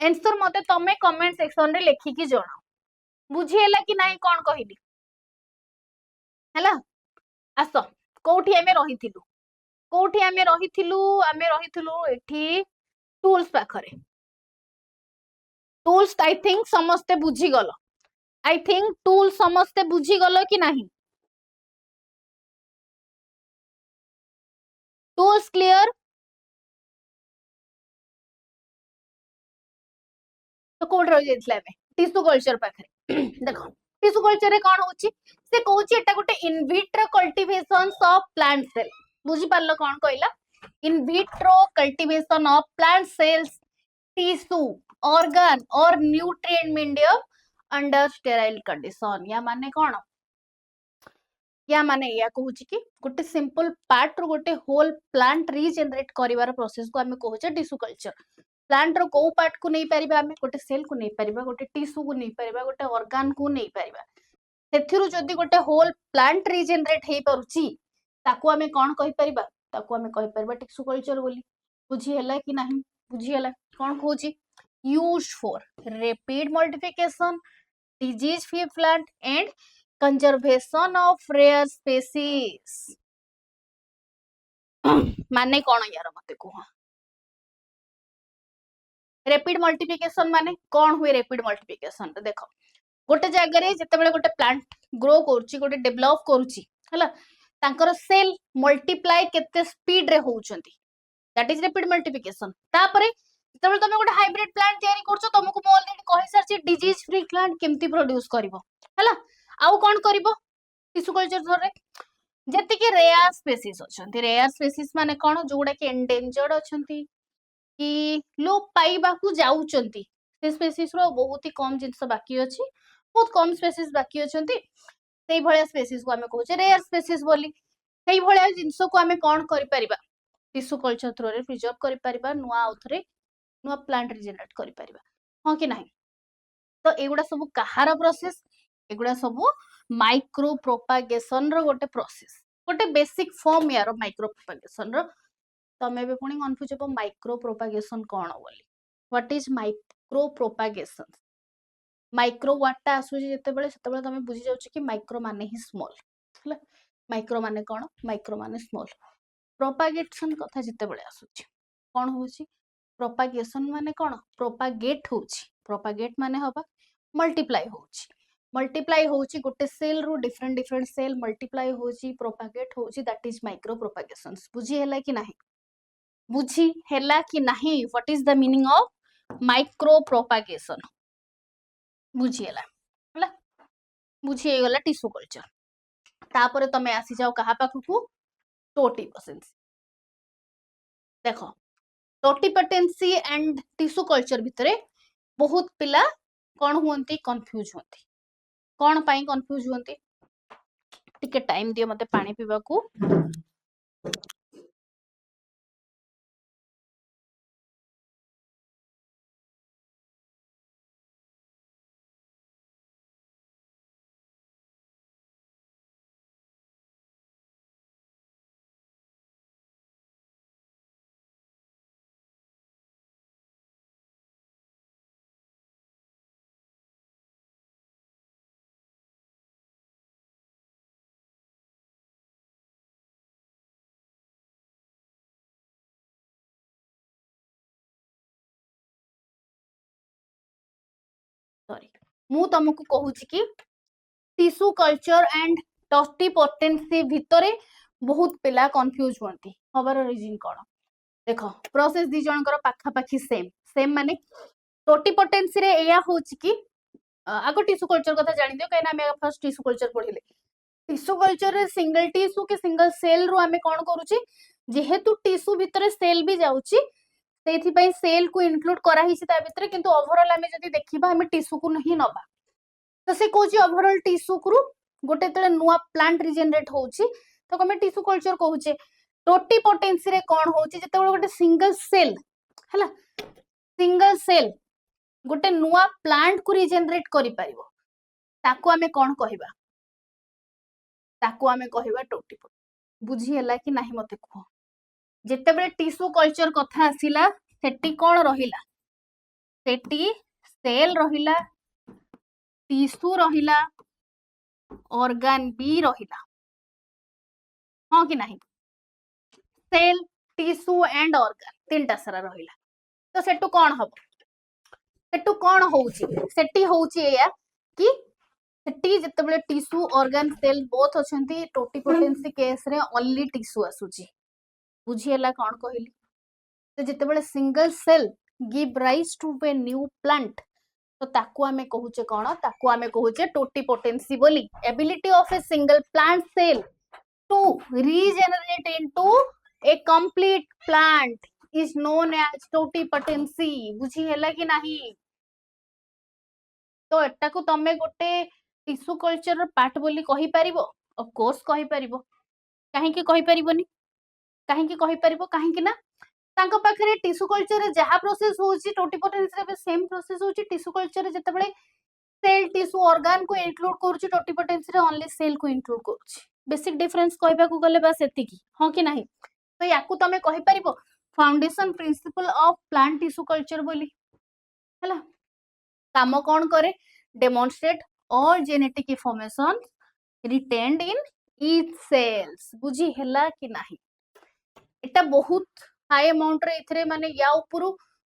आंसर मते तमे कमेंट सेक्शन रे लिखि कि जणा बुझिएला कि नाही कोन कहिली हला आस कोठी आमे रहिथिलु एठी टूल्स पाखरे टूल्स आई थिंक समस्ते बुझी गलो आई थिंक टूल समस्ते बुझी गलो कि नाही टूल्स क्लियर तो कोड रहि जाइथिला एमे टिश्यू कल्चर पाखरे देखो टिश्यू कल्चर रे कोन होची से कहूची एटा गोटे in vitro cultivation of plant cell बुझी पारलो कोन कहला in vitro cultivation of plant cells tissue organ और nutrient medium under sterile condition या माने कोन या माने या कहूची कि गोटे सिंपल पार्ट रो गोटे होल प्लांट रीजनरेट करिवार प्रोसेस को हमें कहूचे टिश्यू कल्चर प्लांट रो को पार्ट को नहीं परिबा हमें गोटे सेल को नहीं परिबा गोटे टिश्यू को नहीं परिबा गोटे ऑर्गन को नहीं परिबा सेथिरु जदी गोटे होल प्लांट रीजनरेट हे परुची ताकू हमें कोन कहि परिबा ताकू हमें कहि परिबा टिश्यू कल्चर बोली बुझी हैला कि नहीं बुझी हैला कोन कहूची used for rapid multiplication disease free plant and conservation of rare species माने कोन यार मते को रैपिड मल्टीप्लिकेशन माने कोन हुए रैपिड मल्टीप्लिकेशन देखो गोटे जगह रे जते बेले गोटे प्लांट ग्रो करूची गोटे डेवलप करूची हला तांकर सेल मल्टीप्लाई केते स्पीड रे होउचंती दैट इज रैपिड मल्टीप्लिकेशन तापरे जते बेले तमे गोटे हाइब्रिड प्लांट तयारी करछो तुमको मो ऑलरेडी कहि सरची डिजीज फ्री प्लांट केमती प्रोड्यूस करबो हला आउ कोन करबो टिश्यू कल्चर थरे जति के रेयर स्पीसीज अछंती रेयर स्पीसीज माने कोन जोडा के एंडेंजर्ड अछंती कि लोप पाइबा को जाउचंती से स्पीसीज रो बहुत ही कम जिंस बाकी अछि बहुत कम स्पीसीज बाकी अछंती सेई भलिया स्पीसीज को हमें कहूचे रेयर स्पीसीज बोली सेई भलिया जिंस को हमें कोन करि परिबा टिश्यू कल्चर थ्रू रे प्रिजर्व करि परिबा नुआ आउथरे नुआ प्लांट रिजेनरेट करि परिबा हां कि नाही तो एगुडा सब कहार प्रोसेस एगुडा सब माइक्रो प्रोपागेशन रो गोटे प्रोसेस गोटे बेसिक फॉर्म यार माइक्रो प्रोपागेशन रो तमे बे पुणी कन्फ्यूज हो माइक्रो प्रोपागेशन कौन बोली what is micro propagation micro वाटा आसुची जते बेले सेते बेले तमे बुझी जाउची कि माइक्रो माने ही स्मॉल हला माइक्रो माने कोन माइक्रो माने स्मॉल प्रोपागेशन कथा जते बेले आसुची कोन होची प्रोपागेशन माने कोन प्रोपागेट होची प्रोपागेट माने हबा मल्टीप्लाई होची गोटे cell row different different cell multiply होची प्रोपागेट होची दैट इज माइक्रो प्रोपागेशन बुझी हैला कि नाही बुझी हैला कि नहीं what is the meaning of micro propagation बुझी हैला बुझी गला टिश्यू कल्चर तापरे तमे आसी जाओ कहा पाखु टोटिपोटेंसी देखो टोटिपोटेंसी एंड टिश्यू कल्चर भितरे बहुत पिला कोन हुंती कंफ्यूज होती कोन पाई कंफ्यूज होती टिके टाइम दियो मते पानी पीबा को सॉरी मु तुमको कहूची कि टिश्यू कल्चर एंड टोटिपोटेंसी भितरे बहुत पिला कंफ्यूज होती हबार रीजन कोन देख प्रोसेस दी जनकर पाखापाखी सेम सेम माने टोटिपोटेंसी रे एया होची कि आगो टिश्यू कल्चर कथा जानि दियो काई ना हम फर्स्ट टिश्यू कल्चर पढिले टिश्यू कल्चर रे सिंगल टिश्यू के सिंगल सेल रो हमें कोन करूची जेहेतु टिश्यू भितरे सेल भी जाउची सेथि पई सेल को इंक्लूड करा हिची ता भितरे किंतु ओवरऑल हमें जदी देखिबा हमें टिश्यू को नहीं नबा तो से कोची ओवरऑल टिश्यू को गोटे तळे नुवा प्लांट रिजेनरेट होउची तो हमें टिश्यू कल्चर कहूचे टोटिपोटेंसी रे कोन होउची जते गोटे सिंगल सेल हला सिंगल सेल गोटे नुआ प्लांट को रिजेनरेट करि परिबो ताको हमें कोन कहिबा ताको हमें कहिबा टोटिपोटेंसी बुझी हला कि नाही मते को जेते बेले टिश्यू कल्चर कथा आसिला सेटी कोन रहिला सेटी सेल रहिला टिश्यू रहिला ऑर्गन भी रहिला हां कि नाही सेल टिश्यू एंड ऑर्गन तीनटा सारा रहिला तो सेटू कोन हबो सेटू कोन होउची सेटी होउची एया कि सेटी जते बेले टिश्यू ऑर्गन सेल बोथ अछंती टोटिपोटेंसी केस रे ओनली टिश्यू आसुची बुझी हला कोन कहिली तो जते बेले single cell give rise to a new plant तो ताकू हमें कहूचे कोन ताकू हमें कहूचे टोटिपोटेंसी बोली ability of a single plant cell to regenerate into a complete plant is known as totipotency बुझी हैला कि नहीं तो एटा को तमे गोटे टिश्यू कल्चर पार्ट बोली कहि परिबो ऑफ कोर्स कहि परिबो काहे कि कहि परिबोनी काहे कि कहि परिबो काहे कि ना तांको पाखरे टिश्यू कल्चर रे जहा प्रोसेस होची टोटिपोटेंसी रे सेम प्रोसेस होची टिश्यू कल्चर रे जते बेले सेल टिश्यू ऑर्गन को इंक्लूड करूची टोटिपोटेंसी रे ओनली सेल को इंक्लूड करूची बेसिक डिफरेंस कहबा को गले बस एति की हां कि नहीं तो याकू तमे कहि परिबो foundation principle of plant tissue culture बोली हला काम कोन करे demonstrate all genetic information retained in each cells बुझी हला कि नाही एटा बहुत हाई अमाउंट रे इथरे माने या ऊपर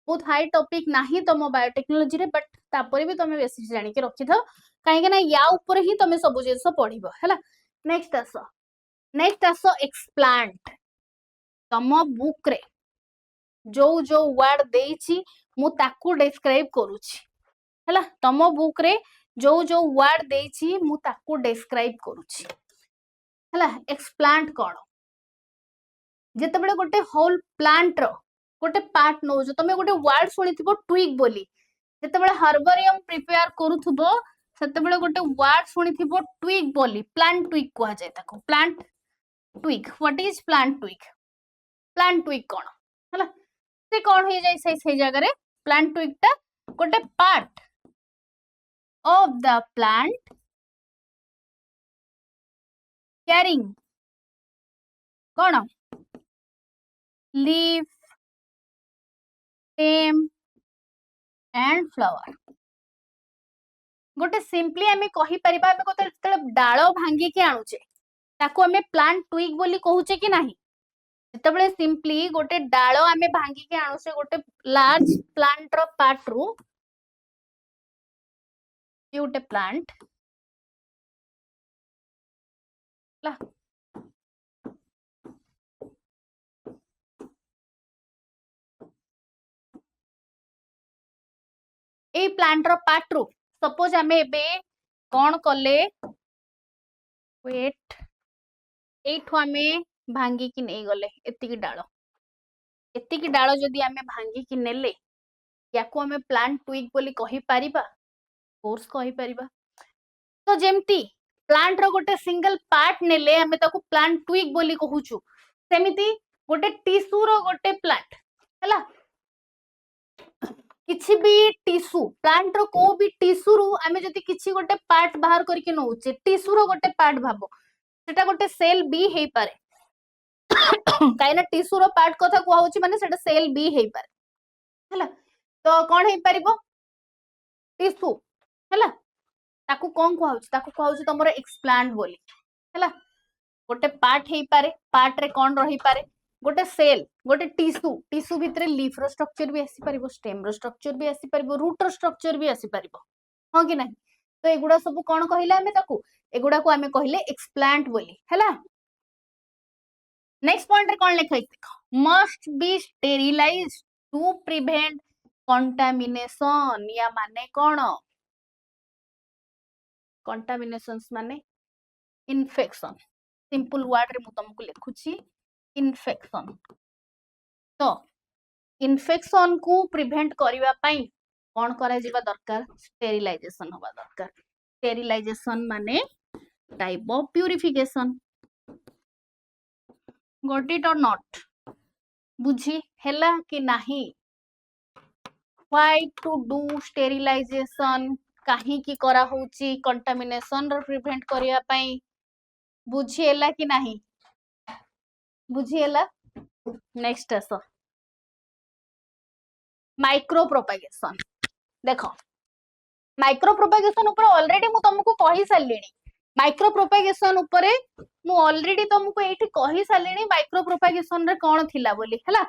बहुत हाई टॉपिक नाही तम बायोटेक्नोलॉजी रे बट तापर भी तमे बेसिक जानि के रखि थो काहे के ना या ऊपर ही तमे सब जिंस पढिबो हला नेक्स्ट आसो एक्सप्लांट तम बुक रे जो वर्ड देइची मु ताकू डिस्क्राइब करूची हला तम बुक रे जो वर्ड देइची मु ताकू डिस्क्राइब करूची हला एक्सप्लांट कोन जेते बेले गोटे होल प्लांट रो गोटे पार्ट नो जो तमे गोटे वर्ड सुनिथिबो ट्विग बोली जेते बेले हर्बेरियम प्रिपेयर करूथबो सेते बेले गोटे वर्ड सुनिथिबो ट्विग बोली प्लांट ट्विग कोहा जाय ताको plant twig what is plant twig कोन हला से कोन हो जाय से जगह रे प्लांट ट्विग टा गोटे part of the plant carrying cone leaf stem and flower गोटे सिंपली हमें कहि परिबा हमें कोते डालो भांगी के आनुचे ताको हमें प्लांट ट्विग बोली कहूचे कि नाही जेतबेले सिंपली गोटे डालो आमे भांगी के आनुसे गोटे लार्ज प्लांट रो पार्ट रू गोटे प्लांट ला ए प्लांट रो पार्ट रू सपोज आमे एबे कोन कले वेट एठो आमे भांगी की नहीं गले एतिकी डालो जदि आमे भांगी की नेले याको आमे प्लांट ट्विग बोली कहि परिबा कोर्स कहि परिबा तो जेमती प्लांट रो गोटे सिंगल पार्ट नेले आमे ताको प्लांट ट्विग बोली कहूछु सेमिति गोटे टिश्यू रो गोटे प्लांट हला किछि भी टिश्यू प्लांट रो को भी टिश्यू रू आमे जदि किछि गोटे पार्ट बाहर करके नउचे टिश्यू रो गोटे पार्ट भाबो सेटा गोटे सेल भी हेई पारे काइना टिश्यू रो पार्ट कथा को होची माने सेटा सेल भी हेई पारे हला तो कोन हेई परिबो टिश्यू हला ताकू कोन को होची ताकू को होची तमरो एक्सप्लांट बोली हला गोटे पार्ट हेई पारे पार्ट रे कोन रही पारे गोटे सेल गोटे टिश्यू भितरे लीफ रो स्ट्रक्चर भी आसी परिबो स्टेम रो स्ट्रक्चर भी आसी परिबो रूट रो स्ट्रक्चर भी आसी परिबो हां कि नहीं तो एगुडा सब कोन कहिला हमें ताकू एगुडा को हमें कहिले एक्सप्लांट बोली हला नेक्स्ट पॉइंट रे कोन लिखा देखो must be sterilised to prevent contamination या माने कोन कंटामिनेशंस माने इन्फेक्शन सिंपल वर्ड रे मु तुमको लिखुची इन्फेक्शन तो इन्फेक्शन को प्रिवेंट करबा पई कोन करा जिबा दरकार स्टेरिलाइजेशन होबा दरकार स्टेरिलाइजेशन माने type of purification got it और नॉट बुझी हैला कि नाही व्हाई टू डू स्टेरिलाइजेशन काहे की करा होची कंटामिनेशन रो प्रिवेंट करिया पई बुझी हैला कि नाही बुझी हैला नेक्स्ट आस माइक्रो प्रोपागेशन देखो माइक्रो प्रोपागेशन ऊपर ऑलरेडी मु तुमको कहि सारलिनी माइक्रो प्रोपागेशन ऊपर मु ऑलरेडी तुमको एठी कहि सारलिनी माइक्रो प्रोपागेशन रे कोन थिला बोली हला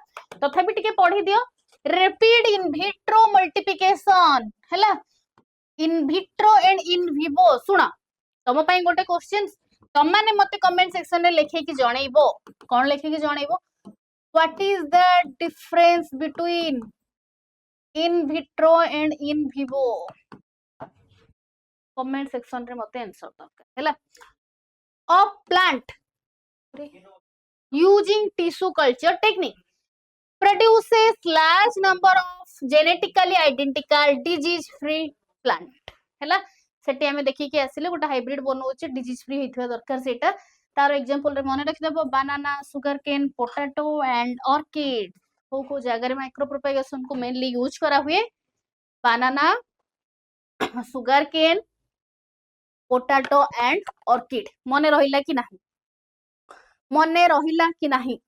तथापि टिके पढी दियो रैपिड इन विट्रो मल्टीप्लिकेशन हला इन विट्रो एंड इन विवो सुना तम पई गोटे क्वेश्चन तम माने मते कमेंट सेक्शन रे लिखे कि जणैबो कोन लिखे कि जणैबो what is the difference between in vitro and in vivo comment section रे मते आंसर दरकार हैला of plant using tissue culture technique produces large number of genetically identical disease free plant हैला सेठी हमें देखि के आसिले गोटा हाइब्रिड बनौछि डिजीज फ्री हेथवा दरकार सेटा तार एग्जांपल रे माने रखि देबो banana sugar cane potato and orchid को जगह रे माइक्रो प्रोपेगेशन को मेनली यूज करा हुए banana sugar cane potato and orchid मने रहिला कि नाही मने रहिला कि नाही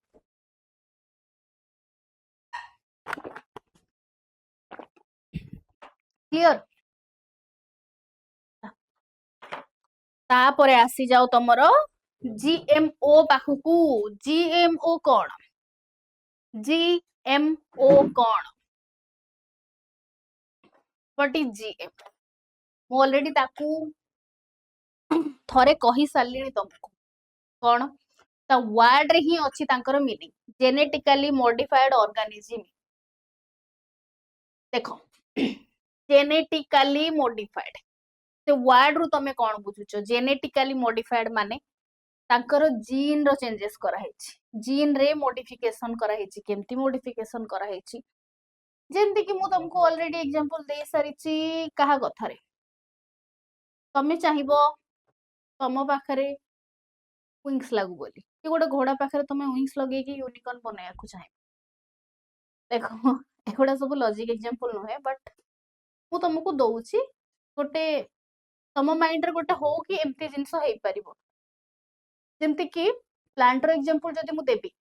क्लियर तापरे आसी जाओ तमरो जीएमओ पाखुकू जीएमओ कोन जीएमओ कोन व्हाट इज जीएमओ मु ऑलरेडी ताकू थरे कहि सारलिनी तुमको कोन ता वर्ड रे ही अछि तांकर मीनिंग जेनेटिकली मॉडिफाइड ऑर्गेनिज्म देखो जेनेटिकली मॉडिफाइड से वर्ड रु तमे कोन बुझुचो जेनेटिकली मॉडिफाइड माने तांकर जीन रो चेंजेस करा हेछि जीन रे मॉडिफिकेशन करा हेछि केमती मॉडिफिकेशन करा हेछि जेमति कि मु तुमको ऑलरेडी एग्जांपल दे सारिछि कहा कथा रे तमे चाहिबो तम पाखरे विंग्स लागू बोली कि गोटे घोड़ा पाखरे तमे विंग्स लगे कि यूनिकॉर्न बनाया को चाहे देखो एगोडा सब लॉजिक एग्जांपल न है बट मु तुमको दउछि गोटे तम माइंड रे गोटे हो कि एमती जिंस हेइ परिबो जेमति कि प्लांट रो एग्जांपल जदि मु देबी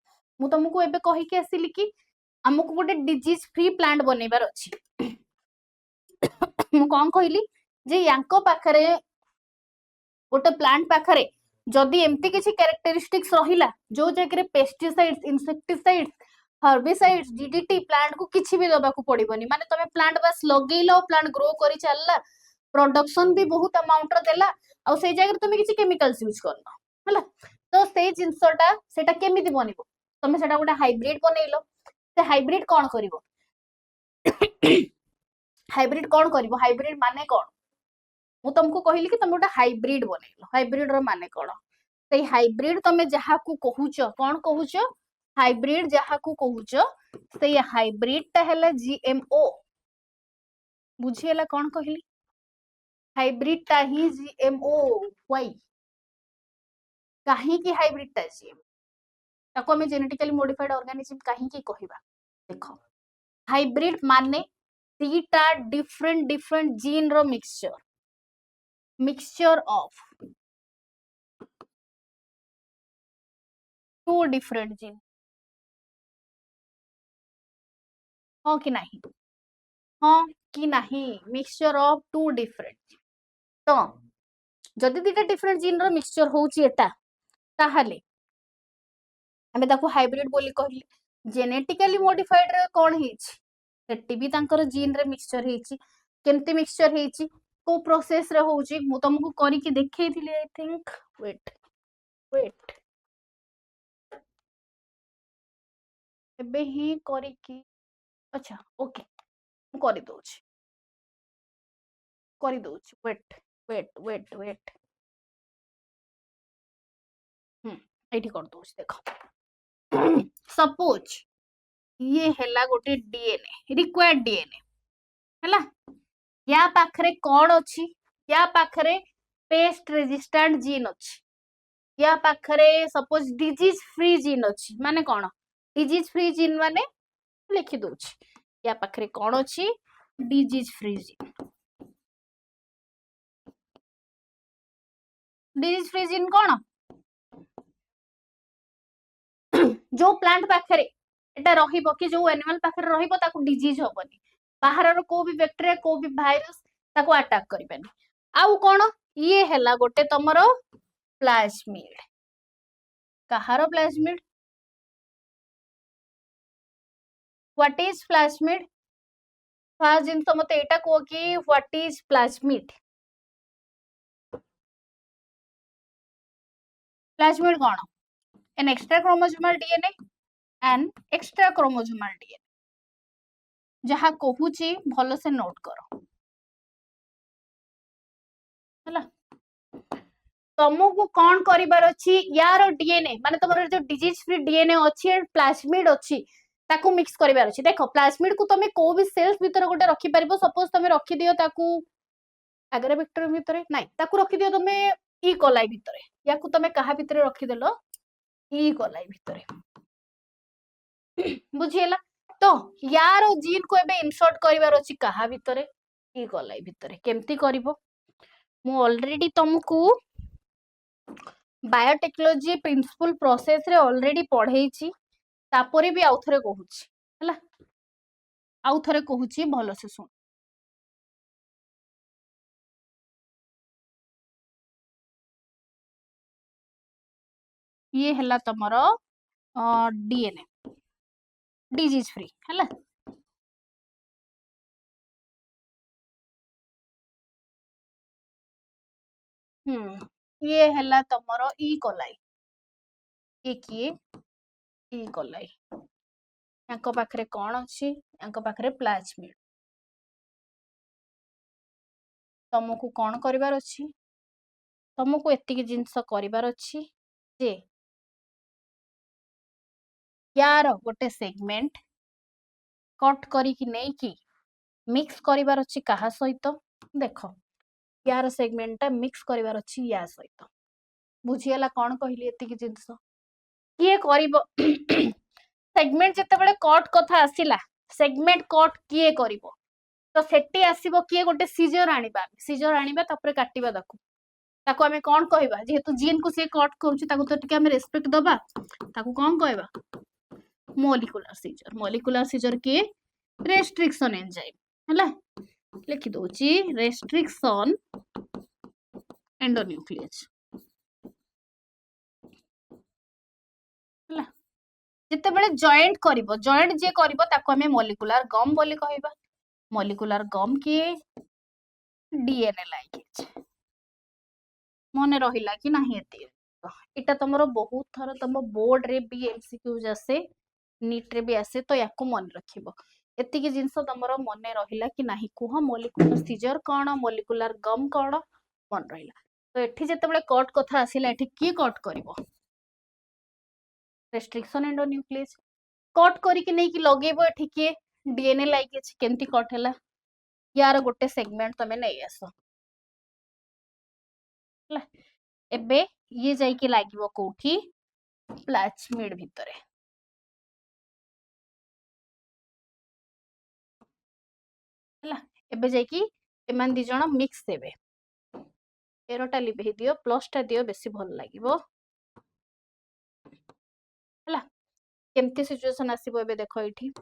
मु तुमको एबे कहि के आसिली कि हमको गोटे डिजीज फ्री प्लांट बनेबार अछि मु कोन कहली जे यांको पाखरे गोटे प्लांट पाखरे जदि एमती किसी कैरेक्टरिस्टिक्स रहिला जो जगह pesticides insecticides herbicides DDT plant को किछि भी दबा को पड़िबनी माने तमे प्लांट बस लगेइलो प्लांट ग्रो करी चलला प्रोडक्शन भी बहुत अमाउंट रो देला आ से जगह तमे किछि केमिकल्स यूज करनो हला तो से जिंसटा सेटा केमिति बनिबो तमे सेटा गोटे हाइब्रिड बनेइलो से हाइब्रिड कोन करिवो हाइब्रिड कोन करिवो हाइब्रिड माने कोन मु तुमको कहली कि तुम गोटे हाइब्रिड बनेइलो हाइब्रिड रो माने कोन से हाइब्रिड तमे जहा को कहूचो कोन कहूचो हाइब्रिड जहा को कहूचो से हाइब्रिड ता हैला जीएमओ बुझिएला कोन कहली हाइब्रिड ता ही जीएमओ व्हाई काहे की हाइब्रिड ता जीएमओ ताको हमें जेनेटिकली मॉडिफाइड ऑर्गेनिज्म काहे की कहिबा देखो हाइब्रिड माने तीटा डिफरेंट डिफरेंट जीन रो mixture of two different gene हाँ कि नहीं हाँ कि नहीं मिक्सचर ऑफ टू डिफरेंट तो जदि दीटा डिफरेंट जीन रो मिक्सचर होउची एटा ताहाले हमें ताको हाइब्रिड बोली कहली जेनेटिकली मॉडिफाइड रे कोन हेछि सेटी भी तांकर जीन रे मिक्सचर हेछि केमती मिक्सचर हेछि को प्रोसेस रे होउची मु तुमको करी के देखैथिली आई थिंक वेट एबे ही करिकी अच्छा ओके मु करि दउछि वेट वेट वेट वेट एठी कर दउछि देखो सपोज ये हैला गोटे डीएनए रिक्वायर्ड डीएनए हैला या पाखरे कौन अछि या पाखरे पेस्ट रेजिस्टेंट जीन अछि या पाखरे सपोज डिजीज फ्री जीन अछि माने कौन डिजीज फ्री जीन माने लिखि दउछि या पाखरे कौन अछि disease free gene disease free gene कौन जो प्लांट पाखरे एटा रहिबो कि जो एनिमल पाखरे रहिबो ताकू डिजीज होबनी बाहरर को भी बैक्टीरिया को भी वायरस ताकू अटैक करिबेनी आउ कोन ये हैला गोटे तमरो प्लाज्मिड कहारो plasmid what is plasmid first जिंस मते एटा को कि व्हाट इज प्लाज्मिड प्लाज्मिड कोन an extra chromosomal DNA an extra chromosomal DNA जहा कहूची भलो से नोट करो हला तुमको कौन करिबार अछि यार डीएनए माने तमरो जो डिजीज फ्री डीएनए अछि प्लाज्मिड अछि ताकू मिक्स करिबार अछि देखो प्लाज्मिड को तमे को भी सेल्स भीतर गोटे रखि परिबो सपोज तमे रखि दियो ताकू एग्राबैक्टर भीतर नाही ताकू रखि दियो तमे ई कोलाई भीतर याकू तमे कहा भीतर रखि देलो ई कोलाई भीतर बुझिएला तो यार जीन को एबे इंसर्ट करिबार अछि कहा भीतर ई कोलाई भीतर केमती करिवो मु ऑलरेडी तुमको बायोटेक्नोलॉजी प्रिंसिपल प्रोसेस रे ऑलरेडी पढ़ेइची तापरे भी आउ थरे कहूची हला आउ थरे कहूची भलो से सुन ये हला तमरो डीएनए डिजीज फ्री हला ये हला तमरो ई कोलाई ये किए ई कोलाई यांको पाखरे कोन अछि यांको पाखरे प्लाज्मिड तुमको कोन करिवार अछि तुमको एतिकी जिंस करिवार अछि जे यार गोटे सेगमेंट कट करी कि नहीं कि मिक्स करिवार अछि कहा सहित देखो यार सेगमेंट मिक्स करिवार अछि या सहित बुझिएला कोन कहली एतिकी जिंस किए करिवो सेगमेंट जते बेले कट कथा आसिला सेगमेंट कट किए करिवो तो सेटी आसीबो किए गोटे सीजर आनिबा तापरे काटिबा ताकू आमे कोन कहबा जेहेतु जीन को से कट करूची ताकू तो टिके आमे रेस्पेक्ट दबा ताकू कोन कहबा मॉलिक्यूलर सीजर के रेस्ट्रिक्शन एंजाइम हला लिखि दोची रेस्ट्रिक्शन एंडोन्यूक्लियस हला जते बेले जॉइंट करिवो जॉइंट जे करिवो ताकू आमे मॉलिक्यूलर गम बोली कहबा मॉलिक्यूलर गम के डीएनए लाइकेज मने रहिला कि नाही एते एटा तमरो बहुत थर तम बोर्ड रे भी एमसीक्यूज आसे नीट रे भी आसे तो याको मन रखिबो एतिकी जिंस तमरो मने रहिला कि नाही कुह मॉलिक्यूलर सीजर कोन मॉलिक्यूलर गम कोन मन रहिला तो एठी जते बेले कट कथा आसिला एठी की कट करिवो रेस्ट्रिक्शन एंडोन्यूक्लियस कट करी कि नै कि लगेबो एठी के डीएनए लाइकेज केमती कट हैला यार गोटे सेगमेंट तमे नै आसो एबे ये जाई कि लागिवो कोठी प्लाज्मिड भितरे हला एबे जाई कि एमान दी जण मिक्स देबे एरोटा लिभे दियो प्लस टा दियो बेसी भल लागिवो हला केमती सिचुएशन आसीबो एबे देखो एठी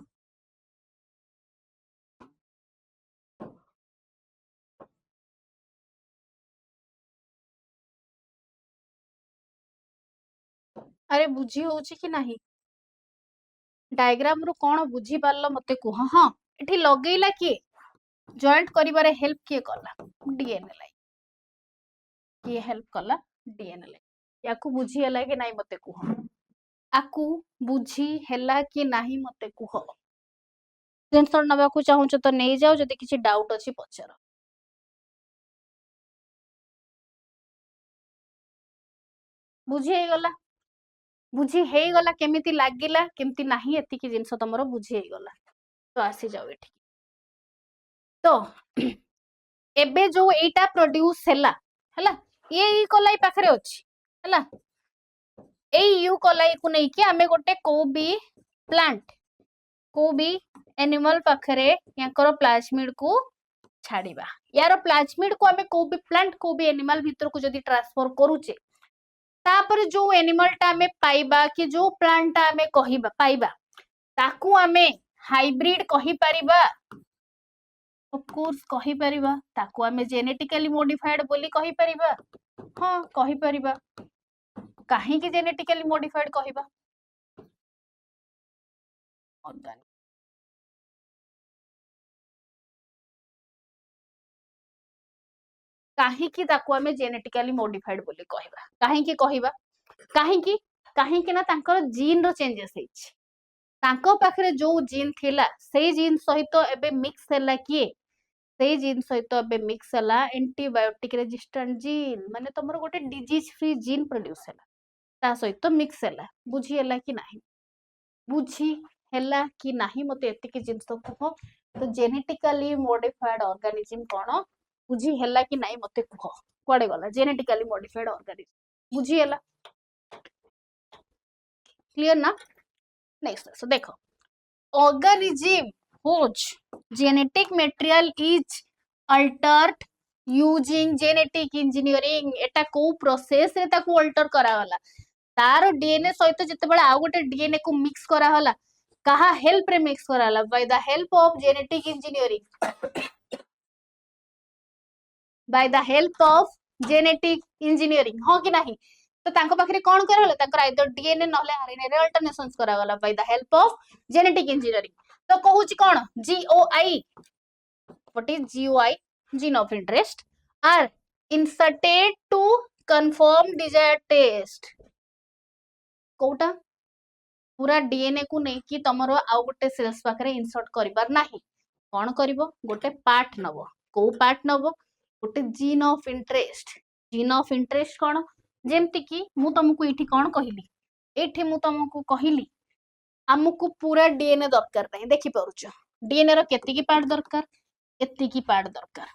अरे बुझी होउची कि नाही डायग्राम रो कोन बुझी पारलो मते कुह हां एठी लगेइला कि जॉइंट करिबारे हेल्प किए कला डीएनए लाई किए हेल्प कला डीएनए लाई याकू बुझी हला कि नाही मते कुह आकु बुझी हैला कि नाही मते कुह स्क्रीनशॉट नबाकू चाहूच तो नहीं जाओ जदि किसी डाउट अछि पचार बुझी हे गला केमिति लागिला केमिति नाही एति कि जिंस तमरो बुझी हे गला तो आसी जाओ एठी तो एबे जो एटा प्रोड्यूस हैला ये कोलाई पाखरे अछि हैला एई यू कोलाई को नै कि हमें गोटे को भी प्लांट को भी एनिमल पाखरे याकर प्लाज्मिड को छाड़िबा यार प्लाज्मिड को हमें को भी प्लांट को भी एनिमल भीतर को जदी ट्रांसफर करूचे तापर जो एनिमल टा हमें पाइबा कि जो प्लांट टा हमें कहिबा पाइबा ताकू हमें हाइब्रिड कहि परिबा ऑफ कोर्स कहि परिबा ताकू हमें जेनेटिकली मॉडिफाइड बोली कहि परिबा हां कहि परिबा काहे कि जेनेटिकली मॉडिफाइड कहिबा ऑर्गेनिक काहे कि ताकू हमें जेनेटिकली मॉडिफाइड बोली कहिबा काहे कि कहिबा काहे कि ना तांकर जीन रो चेंजेस हेछि तांको पाखरे जो जीन थिला सेही जीन सहित एबे मिक्स हैला किए सेही जीन सहित एबे मिक्स हैला एंटीबायोटिक रेजिस्टेंट जीन माने तमरो गोटे डिजीज फ्री जीन प्रोड्यूस हैला ता सहित मिक्स हैला बुझी हैला कि नाही बुझी हैला कि नाही मते एति कि जिंस कुह तो जेनेटिकली मॉडिफाइड ऑर्गेनिज्म कोन बुझी हैला कि नाही मते कुह कोडे गला जेनेटिकली मॉडिफाइड ऑर्गेनिज्म बुझी हैला क्लियर ना नेक्स्ट सो देखो organism whose genetic material is altered using genetic engineering एटा को प्रोसेस रे ताको अल्टर करा होला तार डीएनए सहित जते बेला आ गोटे डीएनए को मिक्स करा होला कहा हेल्प रे मिक्स करा होला by the help of genetic engineering bye the help of genetic engineering हो कि नाही तो तांको पाखरे कोन करा होला ताकर आइदर डीएनए नहले आरएनए रे अल्टरनेशंस करा होला by the help of genetic engineering तो कहूची कोन GOI what is GOI gene of interest are inserted to confirm desired test कोटा पूरा डीएनए को नै कि तमरो आउ गोटे सेल्स पाखरे इंसर्ट करिबार नाही कोन करिवो गोटे पार्ट नबो को पार्ट नबो गोटे जीन ऑफ इंटरेस्ट कोन जेमति कि मु तुमको एठी कोन कहिली एठी मु तुमको कहिली हमकु पूरा डीएनए दरकार नहीं देखि परुछ डीएनए रो केति की पार्ट दरकार एति की पार्ट दरकार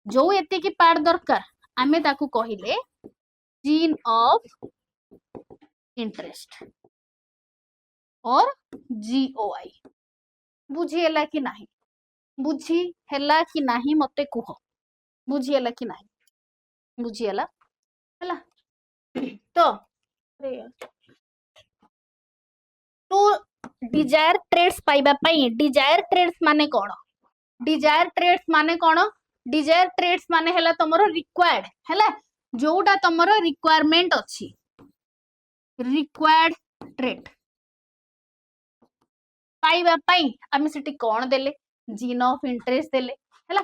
जो एति की पार्ट दरकार आमे ताकू कहिले जीन ऑफ इंटरेस्ट और जीओआई बुझी हैला कि नाही बुझी हैला कि नाही मते कुह बुझी हैला कि नाही बुझी हैला तो तो डिजायर ट्रेड्स पाइबा पई डिजायर ट्रेड्स माने कोन डिजायर ट्रेड्स माने कोन डिजायर ट्रेड्स माने हैला तमरो रिक्वायर्ड हैला जोटा तमरो रिक्वायरमेंट अछि रिक्वायर्ड ट्रेड पाइबा पई आमे सिटी कोन देले जीन ऑफ इंटरेस्ट देले हैला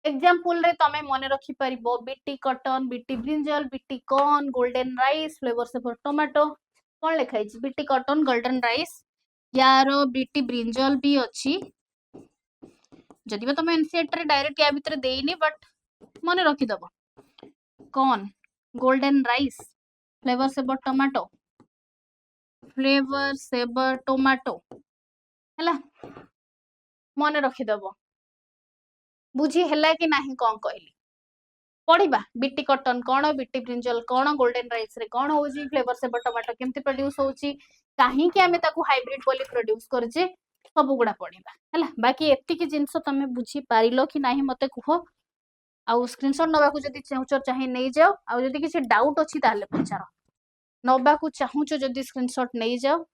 एग्जांपल रे तमे मने रखि परिबो Bt cotton Bt brinjal Bt corn golden rice flavour से टोमेटो कोन लिखाइ छी बीटी कॉटन गोल्डन राइस यार बीटी ब्रिंजल भी अछि जदि तमे एनसीईआरटी रे डायरेक्ट या भीतर देइनी बट मने रखि दबो corn golden rice flavour saver tomato हैला मने रखि दबो बुझी हैला कि नाही कोन कहली पढ़िबा बीटी कॉटन कोन बीटी ब्रिंजल कोन गोल्डन राइस रे कोन होजी फ्लेवर से टोमेटो केमती प्रोड्यूस होची काहे कि हमें ताकू हाइब्रिड बोली प्रोड्यूस करजे सब गुडा पढ़िबा हैला बाकी एति कि जिंस तमे बुझी पारिलो कि नाही मते कुहो आउ स्क्रीनशॉट नबाकू जदी चाहूचर चाहे नै जाओ आउ जदी किसी डाउट अछि ताले पचारो नबाकू चाहूचो जदी स्क्रीनशॉट नै जाओ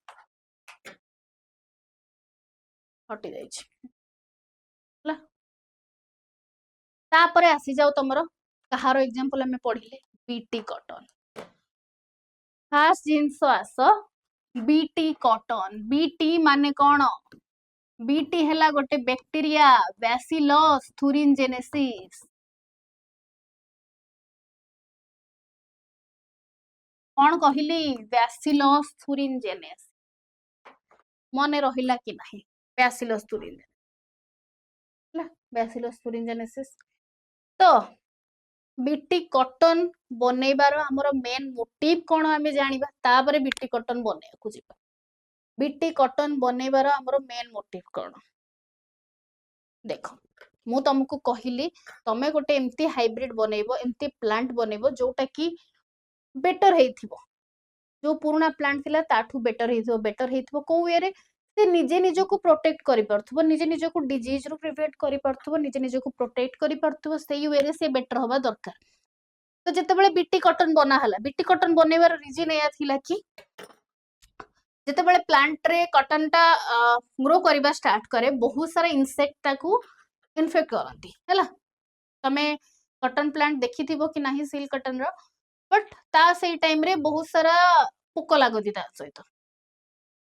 हटि जाई छी हैला तापरे आसी जाओ तमरो कहारो एग्जांपल हमें पढ़िले बीटी कॉटन खास जिंस आस बीटी कॉटन बीटी माने कोन बीटी हैला गोटे बैक्टीरिया बैसिलस thuringiensis कौन कहली बैसिलस thuringiensis मन रहिला कि नहीं बैसिलस thuringiensis बैसिलस thuringiensis तो बीटी कॉटन बनैबार हमर मेन मोटिव कोन हमें जानिबा तापरे बीटी कॉटन बनै को जिबा बीटी कॉटन बनैबार हमर मेन मोटिव कोन देखो मु तुमको कहली तमे गोटे एमती हाइब्रिड बनैबो एमती प्लांट बनैबो जोटा कि बेटर हेथिबो जो पुराना प्लांट थिला ताठू बेटर हेथिबो को वे रे से निजे निजो को प्रोटेक्ट करि परथबो निजे निजो को डिजीज रो प्रिवेंट करि परथबो निजे निजो को प्रोटेक्ट करि परथबो सेही वे रे से बेटर होबा दरकार तो जेतेबेले बीटी कॉटन बना हला बीटी कॉटन बनैबार रीजन एया थिला कि जेतेबेले प्लांट रे कॉटन टा ग्रो करबा स्टार्ट करे बहुत सारा इंसेक्ट ताकू इन्फेक्ट करंती हैला तमे कॉटन प्लांट देखिथिबो कि नाही सिल्क कॉटन रो बट ता सेही टाइम रे बहुत सारा पोक लागोती ता सहित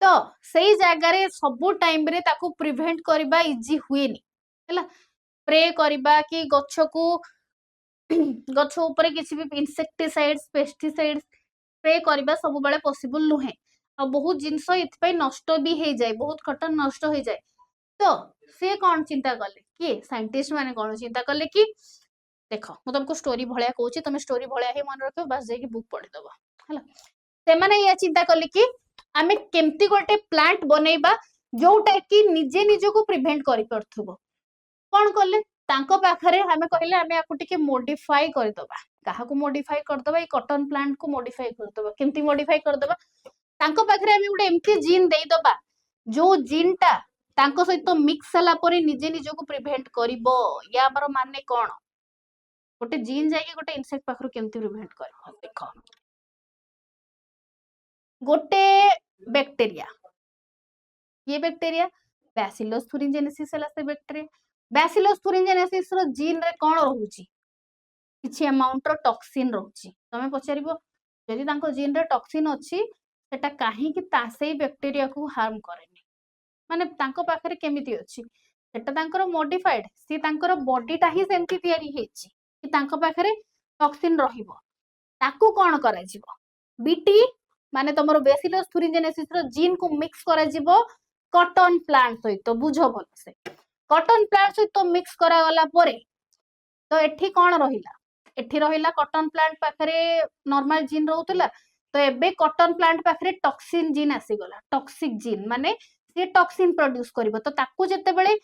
तो सेही जागा रे सब टाइम रे ताकू प्रिवेंट करबा इजी हुएनी हैला स्प्रे करबा कि गच्छ को गच्छ ऊपर किसी भी इंसेक्टिसाइड्स पेस्टिसाइड्स स्प्रे करबा सब बेले पॉसिबल नुहे आ बहुत जिंस इथपै नष्ट भी हे जाय बहुत कॉटन नष्ट हो जाय तो से कौन चिंता कले कि साइंटिस्ट माने कौन चिंता कले कि देखो मु तुमको स्टोरी भलिया कहूची तुम स्टोरी भलिया ही मन रखो बस जाई कि बुक पढ़ी दबो हला से माने या चिंता कले कि आमे केमती गोटे प्लांट बनैबा जोटा कि निजे निजो को प्रिवेंट करि परथबो कोन कले तांको पाखरे हमें कहले हमें आकु टिके मॉडिफाई कर दबा काहा को मॉडिफाई कर दबा ए कॉटन प्लांट को मॉडिफाई कर दबा केमती मॉडिफाई कर दबा तांको पाखरे हमें गोटे एमती जीन देई दबा जो जीन टा तांको सहित मिक्स हला परे निजे निजो को प्रिवेंट करिवो या हमर माने कोन गोटे जीन जाई गोटे इंसेक्ट पाखरो केमती प्रिवेंट करबो देखो गोटे बैक्टीरिया ये बैक्टीरिया बैसिलस thuringiensis हला से बैक्टीरिया बैसिलस thuringiensis रो जीन रे कोन रहउची किछि अमाउंट रो टॉक्सिन रहउची तमे पचारिबो यदि तांको जीन रे टॉक्सिन अछि सेटा काहे कि तासेई बैक्टीरिया को हार्म करेनी माने तांको पाखरे केमिति अछि सेटा तांकर मॉडिफाइड सी तांकर बॉडी टा ही सेमति तयारी हेछि कि तांको पाखरे टॉक्सिन रहिबो ताकू कोन करा जिवो बीटी माने तमरो बैसिलस thuringiensis रो जीन को मिक्स करा जिवो कॉटन प्लांट सहित बुझो भल से कॉटन प्लांट सहित मिक्स करा गला परे तो एठी कोन रहिला एठी रहिला कॉटन प्लांट पाखरे नॉर्मल जीन रहउतला तो एबे कॉटन प्लांट पाखरे टॉक्सिन जीन आसी गला टॉक्सिक जीन माने से टॉक्सिन प्रोड्यूस करिवो तो ताकू जेते बेले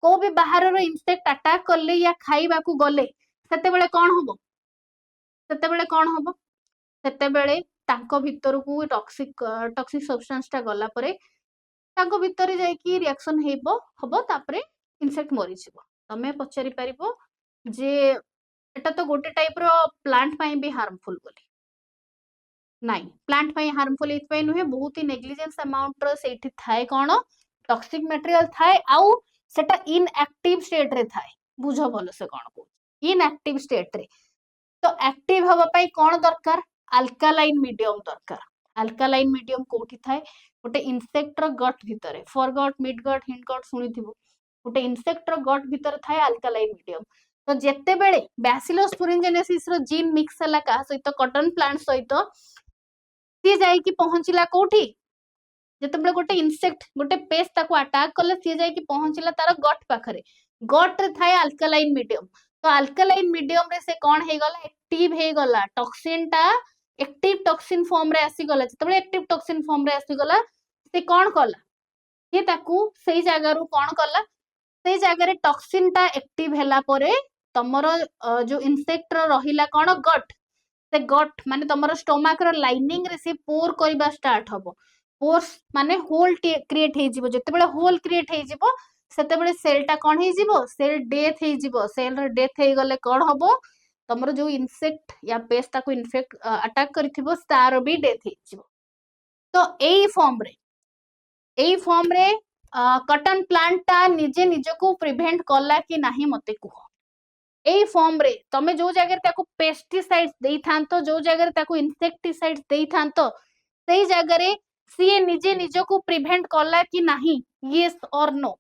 को भी बाहर रो इंसेक्ट अटैक करले या खाइबा को गले सेते बेले कोन होबो सेते बेले तांको भितर को टॉक्सिक सब्सटेंस टा गला परे तांको भितर जाय कि रिएक्शन हेबो हबो तापरे इंसेक्ट मरि जिवो तमे पचारि परिबो जे एटा तो गोटे टाइप रो प्लांट पई भी हार्मफुल बोली नहीं प्लांट पई हार्मफुल इथ पई नुहे बहुत ही नेग्लिजेंस अमाउंट रो सेठी थाए कोन टॉक्सिक मटेरियल थाए आउ सेटा इनएक्टिव स्टेट रे थाए बुझो भलो से कोन को इनएक्टिव स्टेट रे तो एक्टिव हवा पई कोन दरकार अल्कालाइन मीडियम दरकार अल्कालाइन मीडियम कोठी थाए गोटे इंसेक्ट रो गट भितरे फॉरगट मिडगट हिंडगट सुनिथिबो गोटे इंसेक्ट रो गट भितरे थाए अल्कालाइन मीडियम तो जेते बेले बैसिलस thuringiensis रो जीन मिक्स हला का सहित कॉटन प्लांट सहित सी जाई कि पहुंचिला कोठी जेते बेले गोटे इंसेक्ट गोटे पेस्ट ताको अटैक करले सी जाई कि पहुंचिला तार गट पाखरे गट रे थाए अल्कालाइन मीडियम तो अल्कालाइन मीडियम रे से कोन हे गला एक्टिव हे गला टॉक्सिन टा एक्टिव टॉक्सिन फॉर्म रे आसी गला जेते बेले एक्टिव टॉक्सिन फॉर्म रे आसी गला से कोन कला ये ताकू सेही जागा रु कोन कला सेही जागा रे टॉक्सिन टा एक्टिव हैला परे तमरो जो इंसेक्ट रो रहिला कोन गट से गट माने तमरो स्टोमक रो लाइनिंग रे से पोर करबा स्टार्ट हबो पोर्स माने होल क्रिएट हे जिवो जेते बेले होल क्रिएट हे जिवो सेते बेले सेल टा कोन हे जिवो सेल डेथ हे जिवो सेल रो डेथ हे गले कोन हबो तमरो जो इंसेक्ट या पेस्ट ताको इन्फेक्ट अटैक करिथिबो तार भी डेथ हे जिवो तो एई फॉर्म रे कॉटन प्लांट ता निजे निजो को प्रिवेंट कला कि नाही मते कुह एई फॉर्म रे तमे जो जगह ताको पेस्टिसाइड्स देई थांतो जो जगह ताको इंसेक्टिसाइड्स देई थांतो सेही जगह रे सीए निजे निजो को प्रिवेंट कला कि नाही यस और नो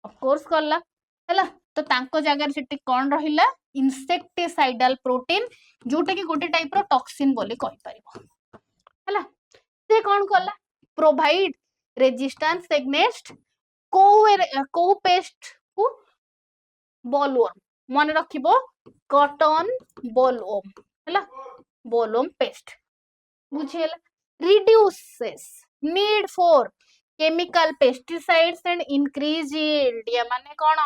ऑफ कोर्स कला हला तो तांको जगह सेठी कोन रहिला इंसेक्टिसाइडल प्रोटीन जोटा कि गोटे टाइप रो टॉक्सिन बोली कहि परिबो हला से कोन कला प्रोवाइड रेजिस्टेंस एग्नेस्ट को पेस्ट को बॉलवर्म मन रखिबो कॉटन बॉलवर्म हला बॉलवर्म पेस्ट बुझियला reduces need for chemical pesticides and increase yield या माने कोन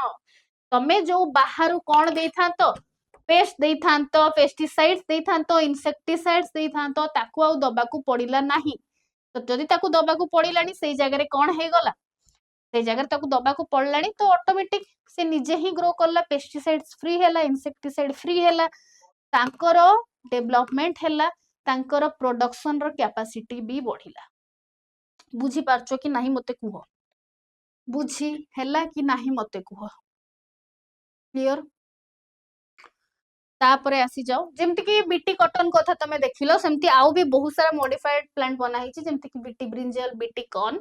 तमे जो बाहर कोन देई थांतो पेस्ट देई थांतो पेस्टिसाइड्स देई थांतो इंसेक्टिसाइड्स देई थांतो ताकू आ दबा को पड़िला नाही तो जदी ताकू दबा को पड़िलानी सेई जगह रे कोन हे गला सेई जगह ताकू दबा को पड़लानी तो ऑटोमेटिक से निजे ही ग्रो करला पेस्टिसाइड्स फ्री हैला इंसेक्टिसाइड फ्री हैला तांकर डेवलपमेंट हैला तांकर प्रोडक्शन रो कैपेसिटी भी बढ़िला बुझी पारछो कि नाही मते कुहो बुझी हैला कि नाही मते कुहो क्लियर तापरे आसी जाओ जेमति कि बीटी कॉटन कथा तमे देखिलो सेमति आउ भी बहुत सारा मॉडिफाइड प्लांट बना हिची जेमति कि बीटी ब्रिंजल बीटी कॉर्न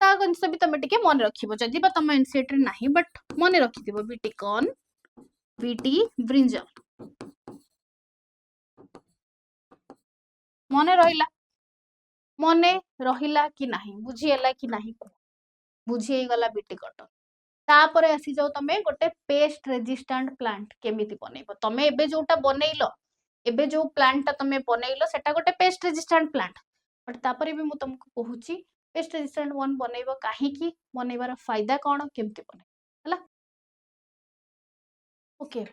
ता कंस भी तमे टिके मन रखिबो जदी बा तमे एनसीईटी रे नाही बट मन रखिथिबो बीटी कॉर्न बीटी ब्रिंजल मने रहिला कि नाही बुझी हैला कि नाही बुझी हे गला बीटी कॉटन तापरे आसी जाओ तमे गोटे पेस्ट रेजिस्टेंट प्लांट केमिति बनेइबो तमे एबे जोटा बनेइलो एबे जो प्लांट तमे बनेइलो सेटा गोटे पेस्ट रेजिस्टेंट प्लांट बट तापरे भी मु तुमको कहूची पेस्ट रेजिस्टेंट वन बनेइबो काहे की बनेइबार फायदा कोन केमिति बने हला ओके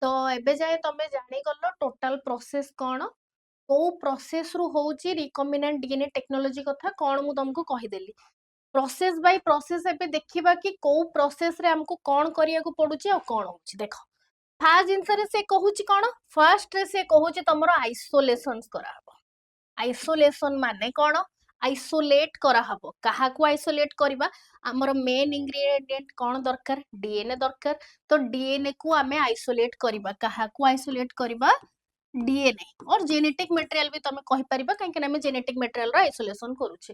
तो एबे जाय तमे जानि गलो टोटल प्रोसेस कोन को प्रोसेस रु होउची रिकॉम्बिनेंट डीएनए टेक्नोलॉजी कथा कोन मु तुमको कहि देली प्रोसेस बाय प्रोसेस एबे देखिबा कि को प्रोसेस रे हमको कोन करिया को पडुची आ कोन होउची देखो फास्ट जिंस रे से कहूची कोन फर्स्ट रे से कहूची तमरो आइसोलेशंस करा हबो आइसोलेशन माने कोन आइसोलेट करा हबो काहा को आइसोलेट करबा हमर मेन इंग्रेडिएंट कोन दरकार डीएनए दरकार तो डीएनए को हमें आइसोलेट करबा काहा को आइसोलेट करबा डीएनए और जेनेटिक मटेरियल भी तमे कहि परिबा काहे कि हम जेनेटिक मटेरियल रा आइसोलेशन करूची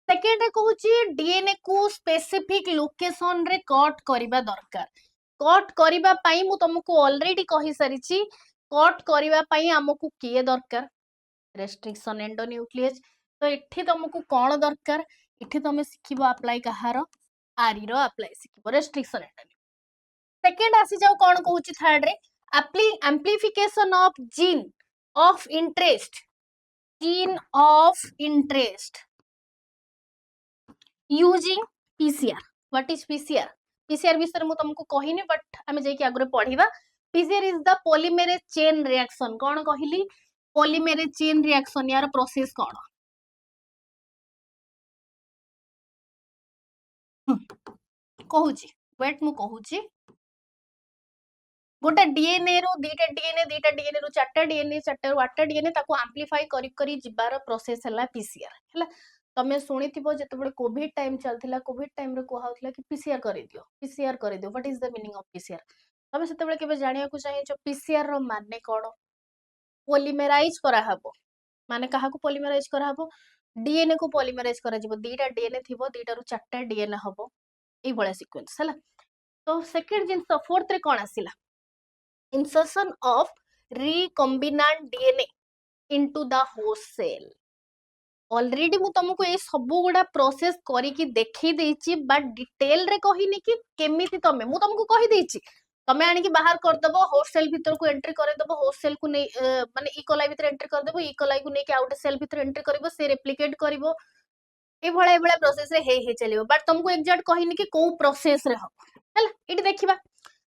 सेकेंड रे कहूची डीएनए को स्पेसिफिक लोकेशन रे कट करिबा दरकार कट करिबा पई मु तुमको ऑलरेडी कहि सारिची कट करिबा पई हमकु किए दरकार रेस्ट्रिक्शन एंडोन्यूक्लियस तो एठी तुमको कोन दरकार एठी तमे सिखिबो अप्लाई कहारो आरी रो अप्लाई सिखिबो रेस्ट्रिक्शन एंडोन्यूक्लियस सेकेंड आसी जाओ कोन कहूची थर्ड रे amplification of gene of interest using PCR what is PCR विषय मु तुमको कहिनी बट आमे जे कि आगरे पढिबा PCR is the polymerase chain reaction कोन कहिली पॉलीमेरेज चेन रिएक्शन यार प्रोसेस कोन कहूची वेट मु कहूची गोटे डीएनए रो दीटा डीएनए रो चारटा डीएनए चारटा रो आठटा डीएनए ताको एम्प्लीफाई करी जिबार प्रोसेस हला पीसीआर हला तमे सुनिथिबो जेतेबेले कोविड टाइम चलथिला कोविड टाइम रे कोहाउतला कि पीसीआर करि दियो what is the meaning of PCR तमे सेतेबेले केबे जानिया को चाहे जो पीसीआर रो माने कोन पॉलीमेराइज करा हबो माने काहा को पॉलीमेराइज करा हबो डीएनए को पॉलीमेराइज करा जिवो दीटा डीएनए थिबो दीटा रो चारटा डीएनए हबो ए भले सीक्वेंस हला तो सेकंड जिंस फोर्थ रे कोन आसिला insertion of recombinant DNA into the host cell already मु तुमको ए सब गुडा प्रोसेस करी कि देखि देछि बट डिटेल रे कहिनी कि केमिति तमे मु तुमको कहि देछि तमे आनी कि बाहर कर दबो होस्ट सेल भीतर को एंट्री करे दबो होस्ट सेल को नै माने ई कोलाई भीतर एंट्री कर दबो ई कोलाई को नै कि आउट सेल भीतर एंट्री करबो से रेप्लिकेट करबो ए भळे प्रोसेस रे हे चलिबो बट तुमको एग्जैक्ट कहिनी कि को प्रोसेस रे हो हला इटी देखिबा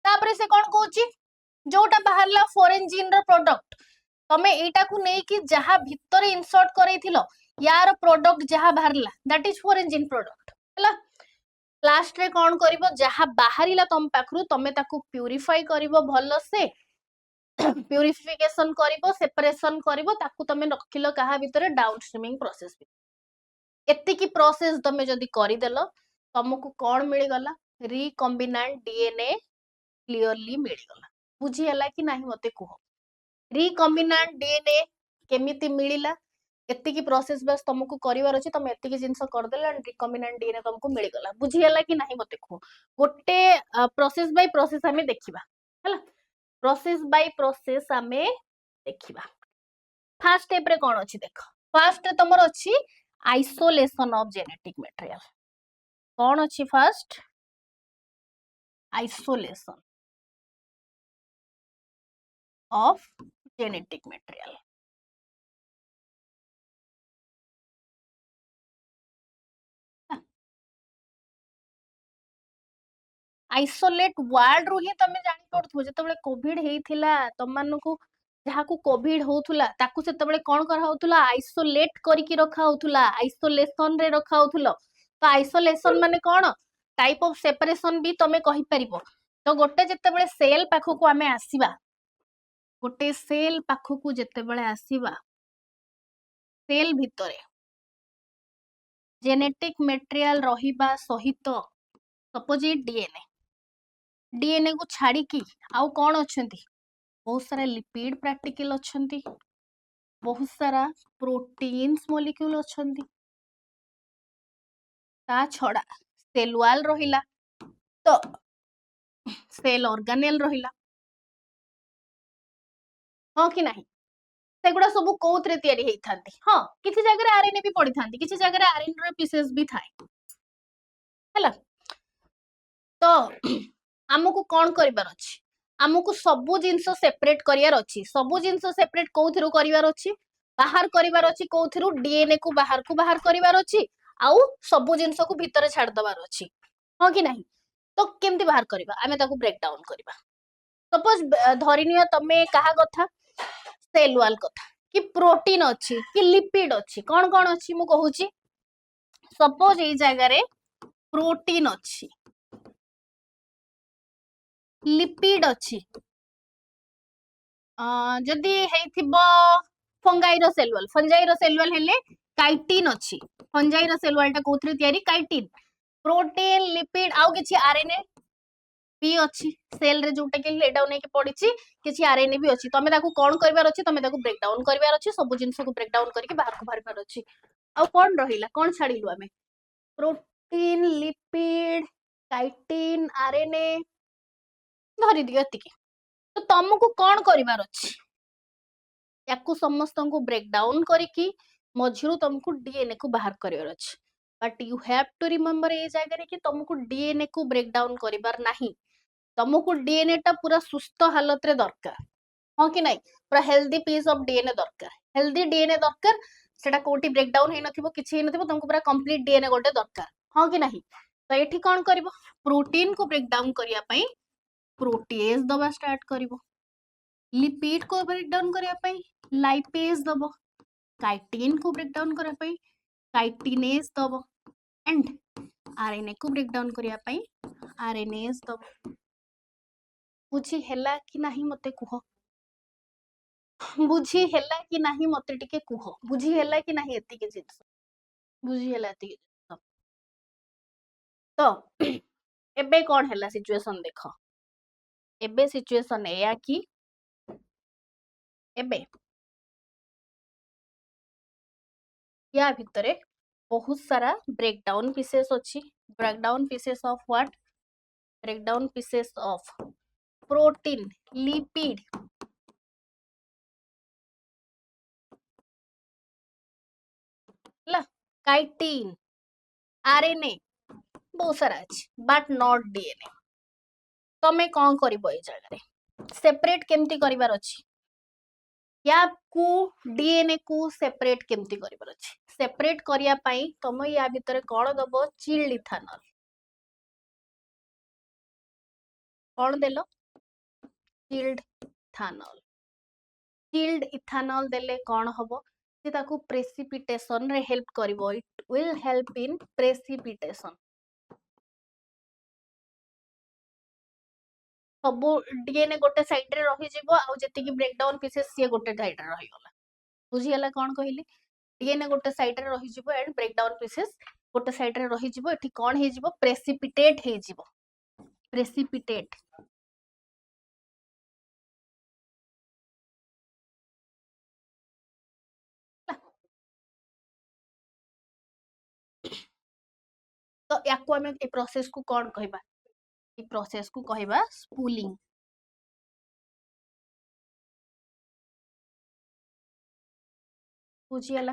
तापरे से कोन कहूची जोटा बाहरला फॉरेन जीन रो प्रोडक्ट तमे एटा को नै कि जहा भीतर इंसर्ट करैथिलो यार प्रोडक्ट जहा बाहरला that is foreign gene product हला लास्ट रे कोन करबो जहा बाहरिला तम पाखरु तमे ताकू प्यूरिफाई करबो भलो से प्यूरिफिकेशन करबो सेपरेशन करबो ताकू तमे रखिलो कहा भीतर डाउन स्ट्रीमिंग प्रोसेस एत्ती की प्रोसेस तमे जदी करि देलो तमको कोन मिली गला रिकॉम्बिनेंट डीएनए क्लियरली मिली गला बुझी हला कि नाही मते कहो रिकॉम्बिनेंट डीएनए केमिति मिलिला एतिकी प्रोसेस बस तुमको करिवार अछि तुम एतिकी जिंस करदेला एंड रिकॉम्बिनेंट डीएनए तुमको मिल गला बुझियला कि नाही मते को गोटे प्रोसेस बाय प्रोसेस हमें देखिबा हला प्रोसेस बाय प्रोसेस हमें देखिबा फर्स्ट स्टेप रे कोन अछि देख फर्स्ट तमर अछि आइसोलेशन ऑफ जेनेटिक मटेरियल कोन अछि first isolation of genetic material isolate word रू ही तमे जानि पड़थु जेतेबेले कोविड हेइथिला तमମାନଙ୍କୁ ଯାହାକୁ କୋଭିଡ ହଉଥିଲା ତାକୁ ସେତେବେଳେ କଣ କରା ହଉଥିଲା ଆଇସୋଲେଟ କରିକି ରଖା ହଉଥିଲା ଆଇସୋଲେସନ ରେ ରଖା ହଉଥିଲା ତ ଆଇସୋଲେସନ ମାନେ କଣ ଟାଇପ ଅଫ ସେପାରେସନ ବି ତମେ କହିପାରିବ ତ ଗୋଟେ ଯେତେବେଳେ ସେଲ ପାଖକୁ ଆମେ ଆସିବା ଗୋଟେ ସେଲ ପାଖକୁ ଯେତେବେଳେ ଆସିବା ସେଲ ଭିତରେ जेनेटिक मेटेरियल रहिबा सहित सपोज ये डीएनए को छाड़ी की आउ कौन अछंती बहुत सारा लिपिड पार्टिकल अछंती बहुत सारा प्रोटीन्स मॉलिक्यूल अछंती ता छड़ा सेल वॉल रहिला तो सेल ऑर्गेनेल रहिला हां कि नहीं सेगुडा सब कोउतरे तयारी हेई थांती हां किछि जगह रे आरएनए भी पड़ी थांती किछि जगह रे आरएनए रे पीसेस भी थाए हला तो हमको कौन करिवार अछि हमको सबु जिंस सेपरेट करिवार अछि सबु जिंस सेपरेट कोउथिरु करिवार अछि बाहर करिवार अछि कोउथिरु डीएनए को बाहर करिवार अछि आउ सबु जिंस को भीतर छाड़ दबार अछि हां कि नहीं तो केमती बाहर करिवा आमे ताको ब्रेक डाउन करिवा सपोज धरिनिया तमे कहा कथा सेल वॉल कथा कि प्रोटीन अछि कि लिपिड अछि कोन अछि मु कहूची सपोज ए जगह रे प्रोटीन अछि लिपिड अछि जदि हेइथिबो फंगाइरो सेल वॉल हेले काइटिन अछि फंजाइरो सेल वॉल ता कोथरे तयारी काइटिन प्रोटीन लिपिड आउ किछि आरएनए भी अछि सेल रे जोटा कि लेट डाउन के पडिछि किछि आरएनए भी अछि तमे ताको कोन करबार अछि तमे ताको ब्रेक डाउन करबार अछि सब जिंस को ब्रेक डाउन करके बाहर को बाहर अछि आ कोन रहिला कोन छाडिलु आमे प्रोटीन लिपिड काइटिन आरएनए धरि दियो एतिकी तो तुमको कौन करिवार अछि याकू समस्त को ब्रेक डाउन करिकी मझिरु तुमको डीएनए को बाहर करिवार अछि but you have to remember a जगह रे कि तुमको डीएनए को ब्रेक डाउन करिवार नाही तुमको डीएनए टा पूरा सुस्त हालत रे दरकार हां कि नहीं पूरा हेल्दी पीस ऑफ डीएनए दरकार हेल्दी डीएनए दरकार सेटा कोटी ब्रेक डाउन हे नथिबो किछि हे नथिबो तुमको पूरा कंप्लीट डीएनए गोटे दरकार हां कि नहीं तो एठी कोन करबो प्रोटीन को ब्रेक डाउन करिया पई प्रोटीएज दबा स्टार्ट करिवो लिपिड को ब्रेक डाउन करिया पई लाइपेज दबो काइटिन को ब्रेक डाउन करिया पई काइटिनेज दबो एंड आरएनए को ब्रेक डाउन करिया पई आरएनएज दबो बुझी हैला कि नाही मते कुह बुझी हैला कि नाही मते टिके कुह बुझी हैला कि नाही एति के जिंस बुझी हैला एति के जिंस तो एबे कोन हैला सिचुएशन देखो एबे सिचुएशन एया कि एबे या भितरे बहुत सारा ब्रेकडाउन पीसेस अछि breakdown pieces of what breakdown pieces of protein lipid ला काइटिन आरएनए बहुत सारा अछि बट नॉट डीएनए तमे कोन करिवो ए जगह रे सेपरेट केमती करिवार अछि या को डीएनए को सेपरेट केमती करिवार अछि सेपरेट करिया पई तमे या भितरे कोन दबो चिल्ड इथानॉल कोन देलो चिल्ड इथानॉल चिल्ड इथानॉल देले कोन हबो से ताकू प्रेसिपिटेशन रे हेल्प करिवो it will help in precipitation सब डीएनए गोटे साइड रे रहि जिवो आ जति कि ब्रेकडाउन पीसेस से गोटे साइड रे रहि गला बुझी हला कोन कहिली डीएनए गोटे साइड रे रहि जिवो एंड ब्रेकडाउन पीसेस गोटे साइड रे रहि जिवो एठी कोन हे जिवो प्रेसिपिटेट हे जिवो प्रेसिपिटेट तो याको आमे ए प्रोसेस को कोन कहबा ए प्रोसेस को कहबा स्पूलिंग बुझियला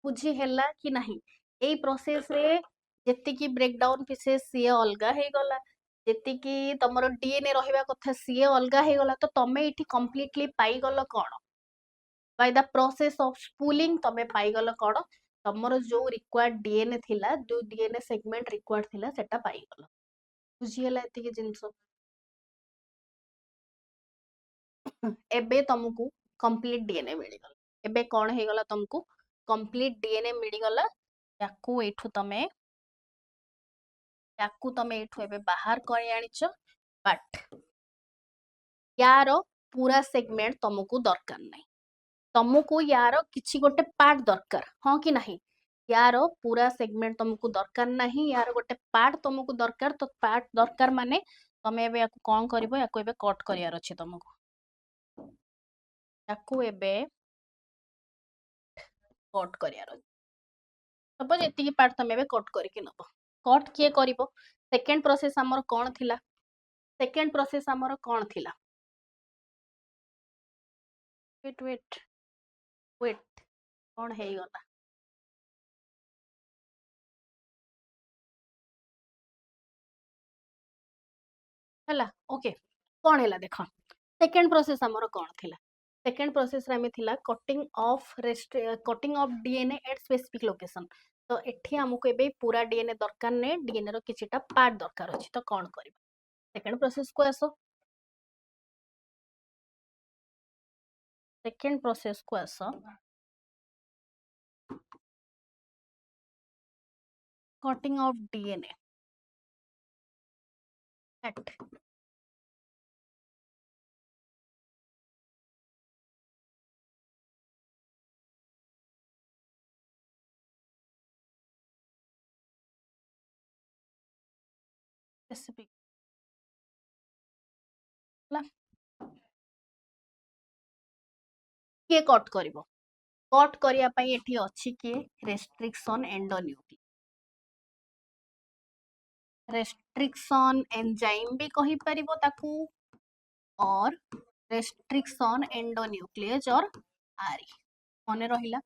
बुझी हैला कि नहीं ए प्रोसेस रे जेति की ब्रेकडाउन पीसेस सी अलगा हे गला जेति की तमरो डीएनए रहिबा कथा सी अलगा हे गला तो तमे इठी कंप्लीटली पाई गलो कोन by the process of spooling तमे पाई गलो कोन तमरो जो रिक्वायर्ड डीएनए थिला जो डीएनए सेगमेंट रिक्वायर्ड थिला सेटा पाई गलो बुझियला एति के जिंस एबे तुमको कंप्लीट डीएनए मिल गला एबे कोन हे गला तुमको कंप्लीट डीएनए मिल गला याकू एठू तमे याकू तमे एठू एबे बाहर कर आनिच बट यार पूरा सेगमेंट तुमको दरकार नहीं तुमको यार किछि गोटे पार्ट दरकार हाँ कि नहीं यार पूरा सेगमेंट तुमको दरकार नहीं यार गोटे पार्ट तुमको दरकार तो पार्ट दरकार माने तमे एबे याकू कोन करबो याकू एबे कट करियार अछि तुमको याकू एबे कट करियार अछि सपोज एतिकी पार्ट तमे एबे कट करके नबो कट किए करिवो सेकंड प्रोसेस हमर कोन थिला सेकंड प्रोसेस हमर कोन थिला वेट वेट वेट कोन हेई गला हला ओके कोन हैला देखो सेकंड प्रोसेस हमर कोन थिला सेकंड प्रोसेस रे हमें थिला cutting of DNA at specific location तो एठी हमको एबे पूरा डीएनए दरकार ने डीएनए रो किछिटा पार्ट दरकार अछि तो कोन करबा सेकंड प्रोसेस को आसो सेकंड प्रोसेस को आसो cutting of DNA at specific ला के कट करिवो कट करिया पई एठी अछि के रेस्ट्रिक्शन रेस्ट्रिक्शन एंजाइम भी कहि परिबो ताकू और रेस्ट्रिक्शन एंडोन्यूक्लियस और आरी मने रहिला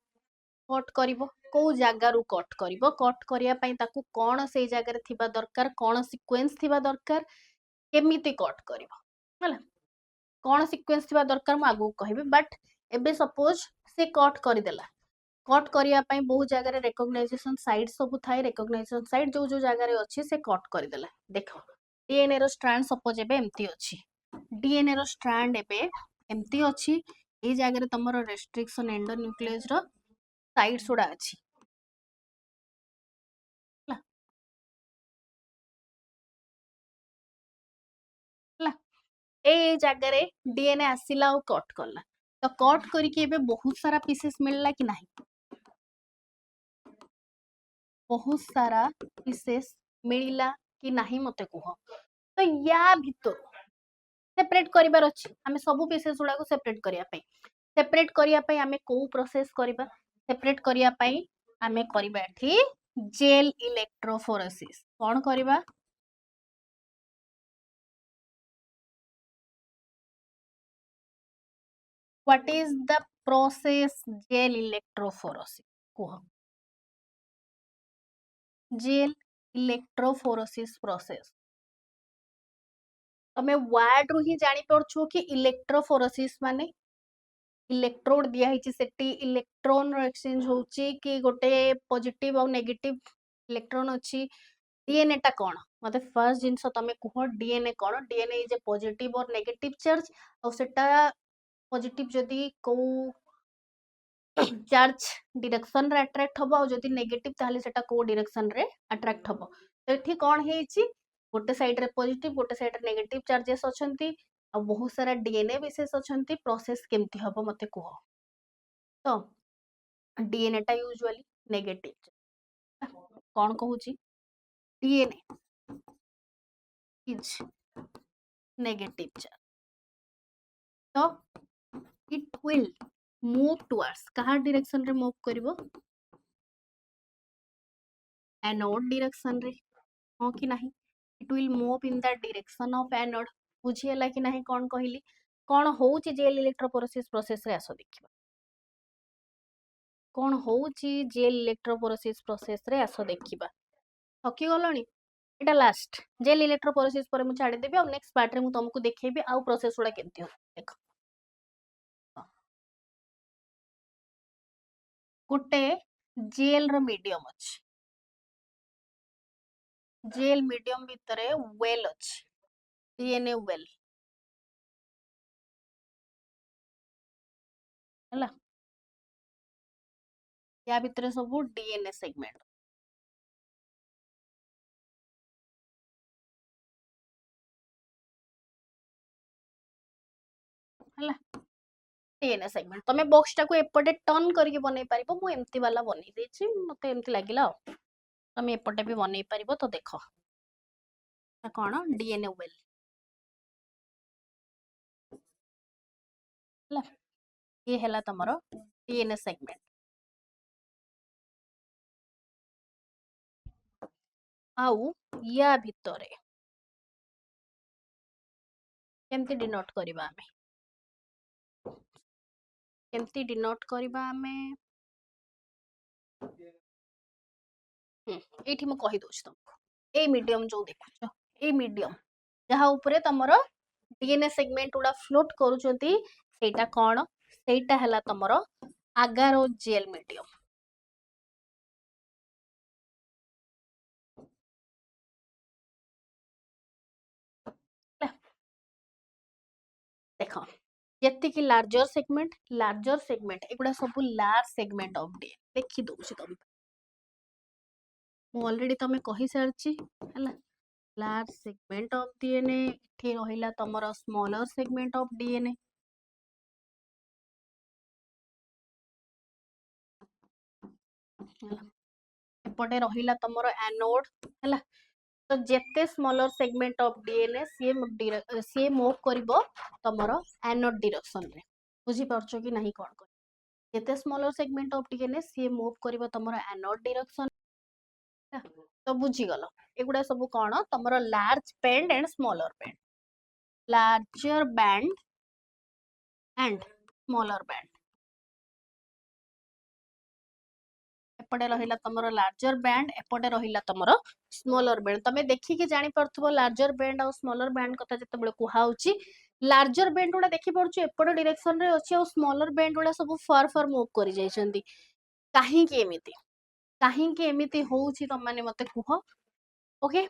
कट करिवो को जागारू कट करिया पई ताकू कोन से जागा रे थिबा दरकार कोन सीक्वेंस थिबा दरकार केमिति कट करिवो हला कोन सीक्वेंस थिबा दरकार म आगु कहबे बट एबे सपोज से कट करि देला कट करिया पई बहुत जागा रे रिकॉग्नाइजेशन साइट सब थाए रिकॉग्नाइजेशन साइट जो जो जागा रे अछि से कट करि देला देखो डीएनए रो स्ट्रैंड सपोज एबे एम्ति अछि डीएनए रो स्ट्रैंड एबे एम्ति अछि ए जागा रे तमरो रेस्ट्रिक्शन एंडोन्यूक्लियस रो साइट सुडा अछि ला ला ए जागा रे डीएनए आसिला और कट करला तो कट करी के एबे बहुत सारा पीसेस मिलला कि नहीं बहुत सारा पीसेस मिलिला कि नहीं मते कुह तो या भीतर सेपरेट करिबार अछि हमें सब पीसेस गुडा को सेपरेट करिया पई सेपरेट करिया पई हमें को प्रोसेस करिबा सेपरेट करिया पई हमें करिबा एठी जेल इलेक्ट्रोफोरेसिस कोन करिबा what is the process gel electrophoresis Kuh gel electrophoresis process तमे वर्ड रु ही जानी पड़छु कि इलेक्ट्रोफोरेसिस माने इलेक्ट्रोड दिया हिची सेटी इलेक्ट्रॉन रो एक्सचेंज होची कि गोटे पॉजिटिव और नेगेटिव इलेक्ट्रॉन अछि डीएनए टा कोन मते फर्स्ट जिंस तमे कुह डीएनए कोन डीएनए इज ए पॉजिटिव और नेगेटिव चार्ज और सेटा पॉजिटिव जदी को चार्ज डायरेक्शन रे अट्रैक्ट हबो और जदी नेगेटिव ताले सेटा को डायरेक्शन रे अट्रैक्ट हबो तो एठी कोन हेची गोटे साइड रे पॉजिटिव गोटे साइड रे नेगेटिव चार्जेस अछंती और बहुत सारा डीएनए विशेष अछंती प्रोसेस केमती हबो मते कुह तो डीएनए टा यूजुअली नेगेटिव कौन कहूची डीएनए इज नेगेटिव चार्ज तो इट विल मूव टुवर्ड्स कहा डायरेक्शन रे मूव करिवो एनोड डायरेक्शन रे हो कि नहीं it will move in the direction of anode बुझी हला कि नहीं कौन कहली कौन होउची जेल इलेक्ट्रोफोरेसिस प्रोसेस रे आसो देखिबा कौन होउची जेल इलेक्ट्रोफोरेसिस प्रोसेस रे आसो देखिबा थकी गलणी एटा लास्ट जेल इलेक्ट्रोफोरेसिस पर मु छाडी देबी और नेक्स्ट पार्ट रे मु तुमको देखैबी आउ प्रोसेस उडा केमती हो देखो गोटे जेल रो मीडियम अछि जेल मीडियम भितरे वेल अछि डीएनए वेल हला या भितरे सब डीएनए सेगमेंट हला डीएनए सेगमेंट तमे बॉक्स टाको एपटे टर्न करके बनै परिबो मु एम्ति वाला बनै देछि मते एम्ति लागिला तमे एपटे भी बनै परिबो तो देखो कौन डीएनए वेल हला ये हैला तमरो डीएनए सेगमेंट आउ या भितरे केमती डिनोट करबा हमें केमती डिनोट करबा हमें एठी मु कहि दोछ तुमको ए मीडियम जो देखुछ ए मीडियम जहा ऊपरे तमरो डीएनए सेगमेंट उडा फ्लोट करूचंती सेटा कोन सेटा हैला तमरो आगारो जेल मीडियम देखो जेति की लार्जर सेगमेंट एगुडा सब लार्ज सेगमेंट ऑफ डीएनए देखि दोछ तुम मु ऑलरेडी तमे कहि सारची हैला लार्ज सेगमेंट ऑफ डीएनए एठी रहिला तमरो स्मॉलर सेगमेंट ऑफ डीएनए एपटे रहिला तमरो एनोड हैला तो जेते स्मॉलर सेगमेंट ऑफ डीएनए सी मूव करिवो तमरो एनोड डायरेक्शन रे बुझी परछो कि नहीं कोन को जेते स्मॉलर सेगमेंट ऑफ डीएनए सी मूव करिवो तमरो एनोड डायरेक्शन तो बुझी गलो एगुडा सब कोन तमरो large band and smaller band larger band and smaller band एपटे रहिला तमरो लार्जर बैंड एपटे रहिला तमरो स्मॉलर बैंड तमे देखि कि जानि परथबो लार्जर बैंड और स्मॉलर बैंड कथा जते बेले कुहा होची लार्जर बैंड उडा देखि परछु एपटे डायरेक्शन रे अछि और स्मॉलर बैंड उडा सब फार फार मूव करि जाइछंती काहे कि एमिति होउची तम माने मते कुह ओके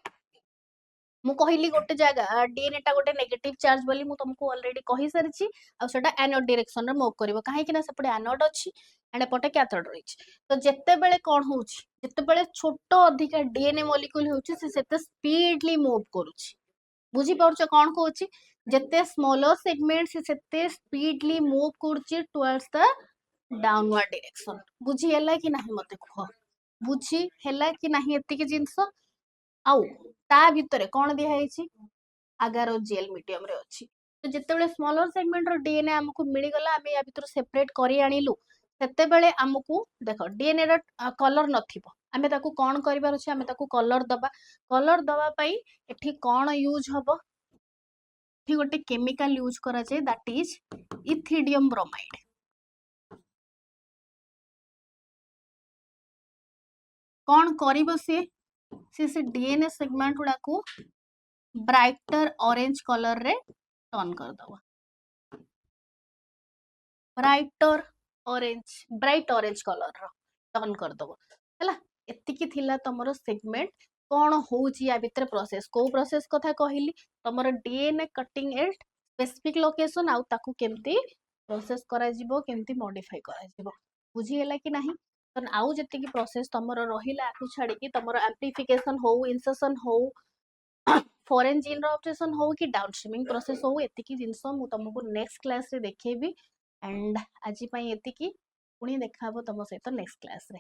मु कहली गोटे जगह डीएनए टा गोटे नेगेटिव चार्ज बोली मु तुमको ऑलरेडी कहि सारिची आ सेटा एनोड डायरेक्शन रे मूव करबो काहे कि ना सेपटे एनोड अछि एंड एपटे कैथोड रहिछि तो जेते बेले कोन होउछि जेते बेले छोटो अधिक डीएनए मॉलिक्यूल होउछि से सेते स्पीडली मूव करूछि बुझी पाउछ कोन कहउछि जेते स्मॉलर सेगमेंट से सेते स्पीडली मूव करूछि टुवर्ड्स द डाउनवर्ड डायरेक्शन बुझी हैला कि नाही मते कह बुझी हैला कि नाही एति के जिंस आउ ता भितरे कोन दिया हैछि आगारो जेल मीडियम रे अछि तो जेतेबेले स्मॉलर सेगमेंट रो डीएनए हमकु मिली गला आमे या भितर सेपरेट करी आनिलु सेते बेले हमकु देखो डीएनए रो कलर नथिबो आमे ताकू कोन करिबार अछि आमे ताकू कलर दबा पई एठी कोन यूज हबो एठी गोटे केमिकल यूज करा जाय दैट इज इथिडियम ब्रोमाइड कोन करिवो से डीएनए सेगमेंट उडा को ब्राइटर ऑरेंज कलर रे टर्न कर दबो ब्राइट ऑरेंज कलर रो टर्न कर दबो हैला एतिकी थिला तमरो सेगमेंट कोन होउची या भितर प्रोसेस को प्रोसेस कथा कहिली तमरो DNA cutting at specific location आउ ताकू केमती प्रोसेस करा जिवो केमती मॉडिफाई करा जिवो बुझी हैला कि नाही तन आउ जति की प्रोसेस तमरो रहिला आकु छाडी की तमरो एम्प्लीफिकेशन हो इंसर्शन हो फॉरेन जीन रो ऑपरेशन हो कि डाउनस्ट्रीमिंग प्रोसेस हो एतिकी जिंस मु तुमको नेक्स्ट क्लास रे देखेबी एंड आज पई एतिकी पुणी देखा तम सहित नेक्स्ट क्लास रे।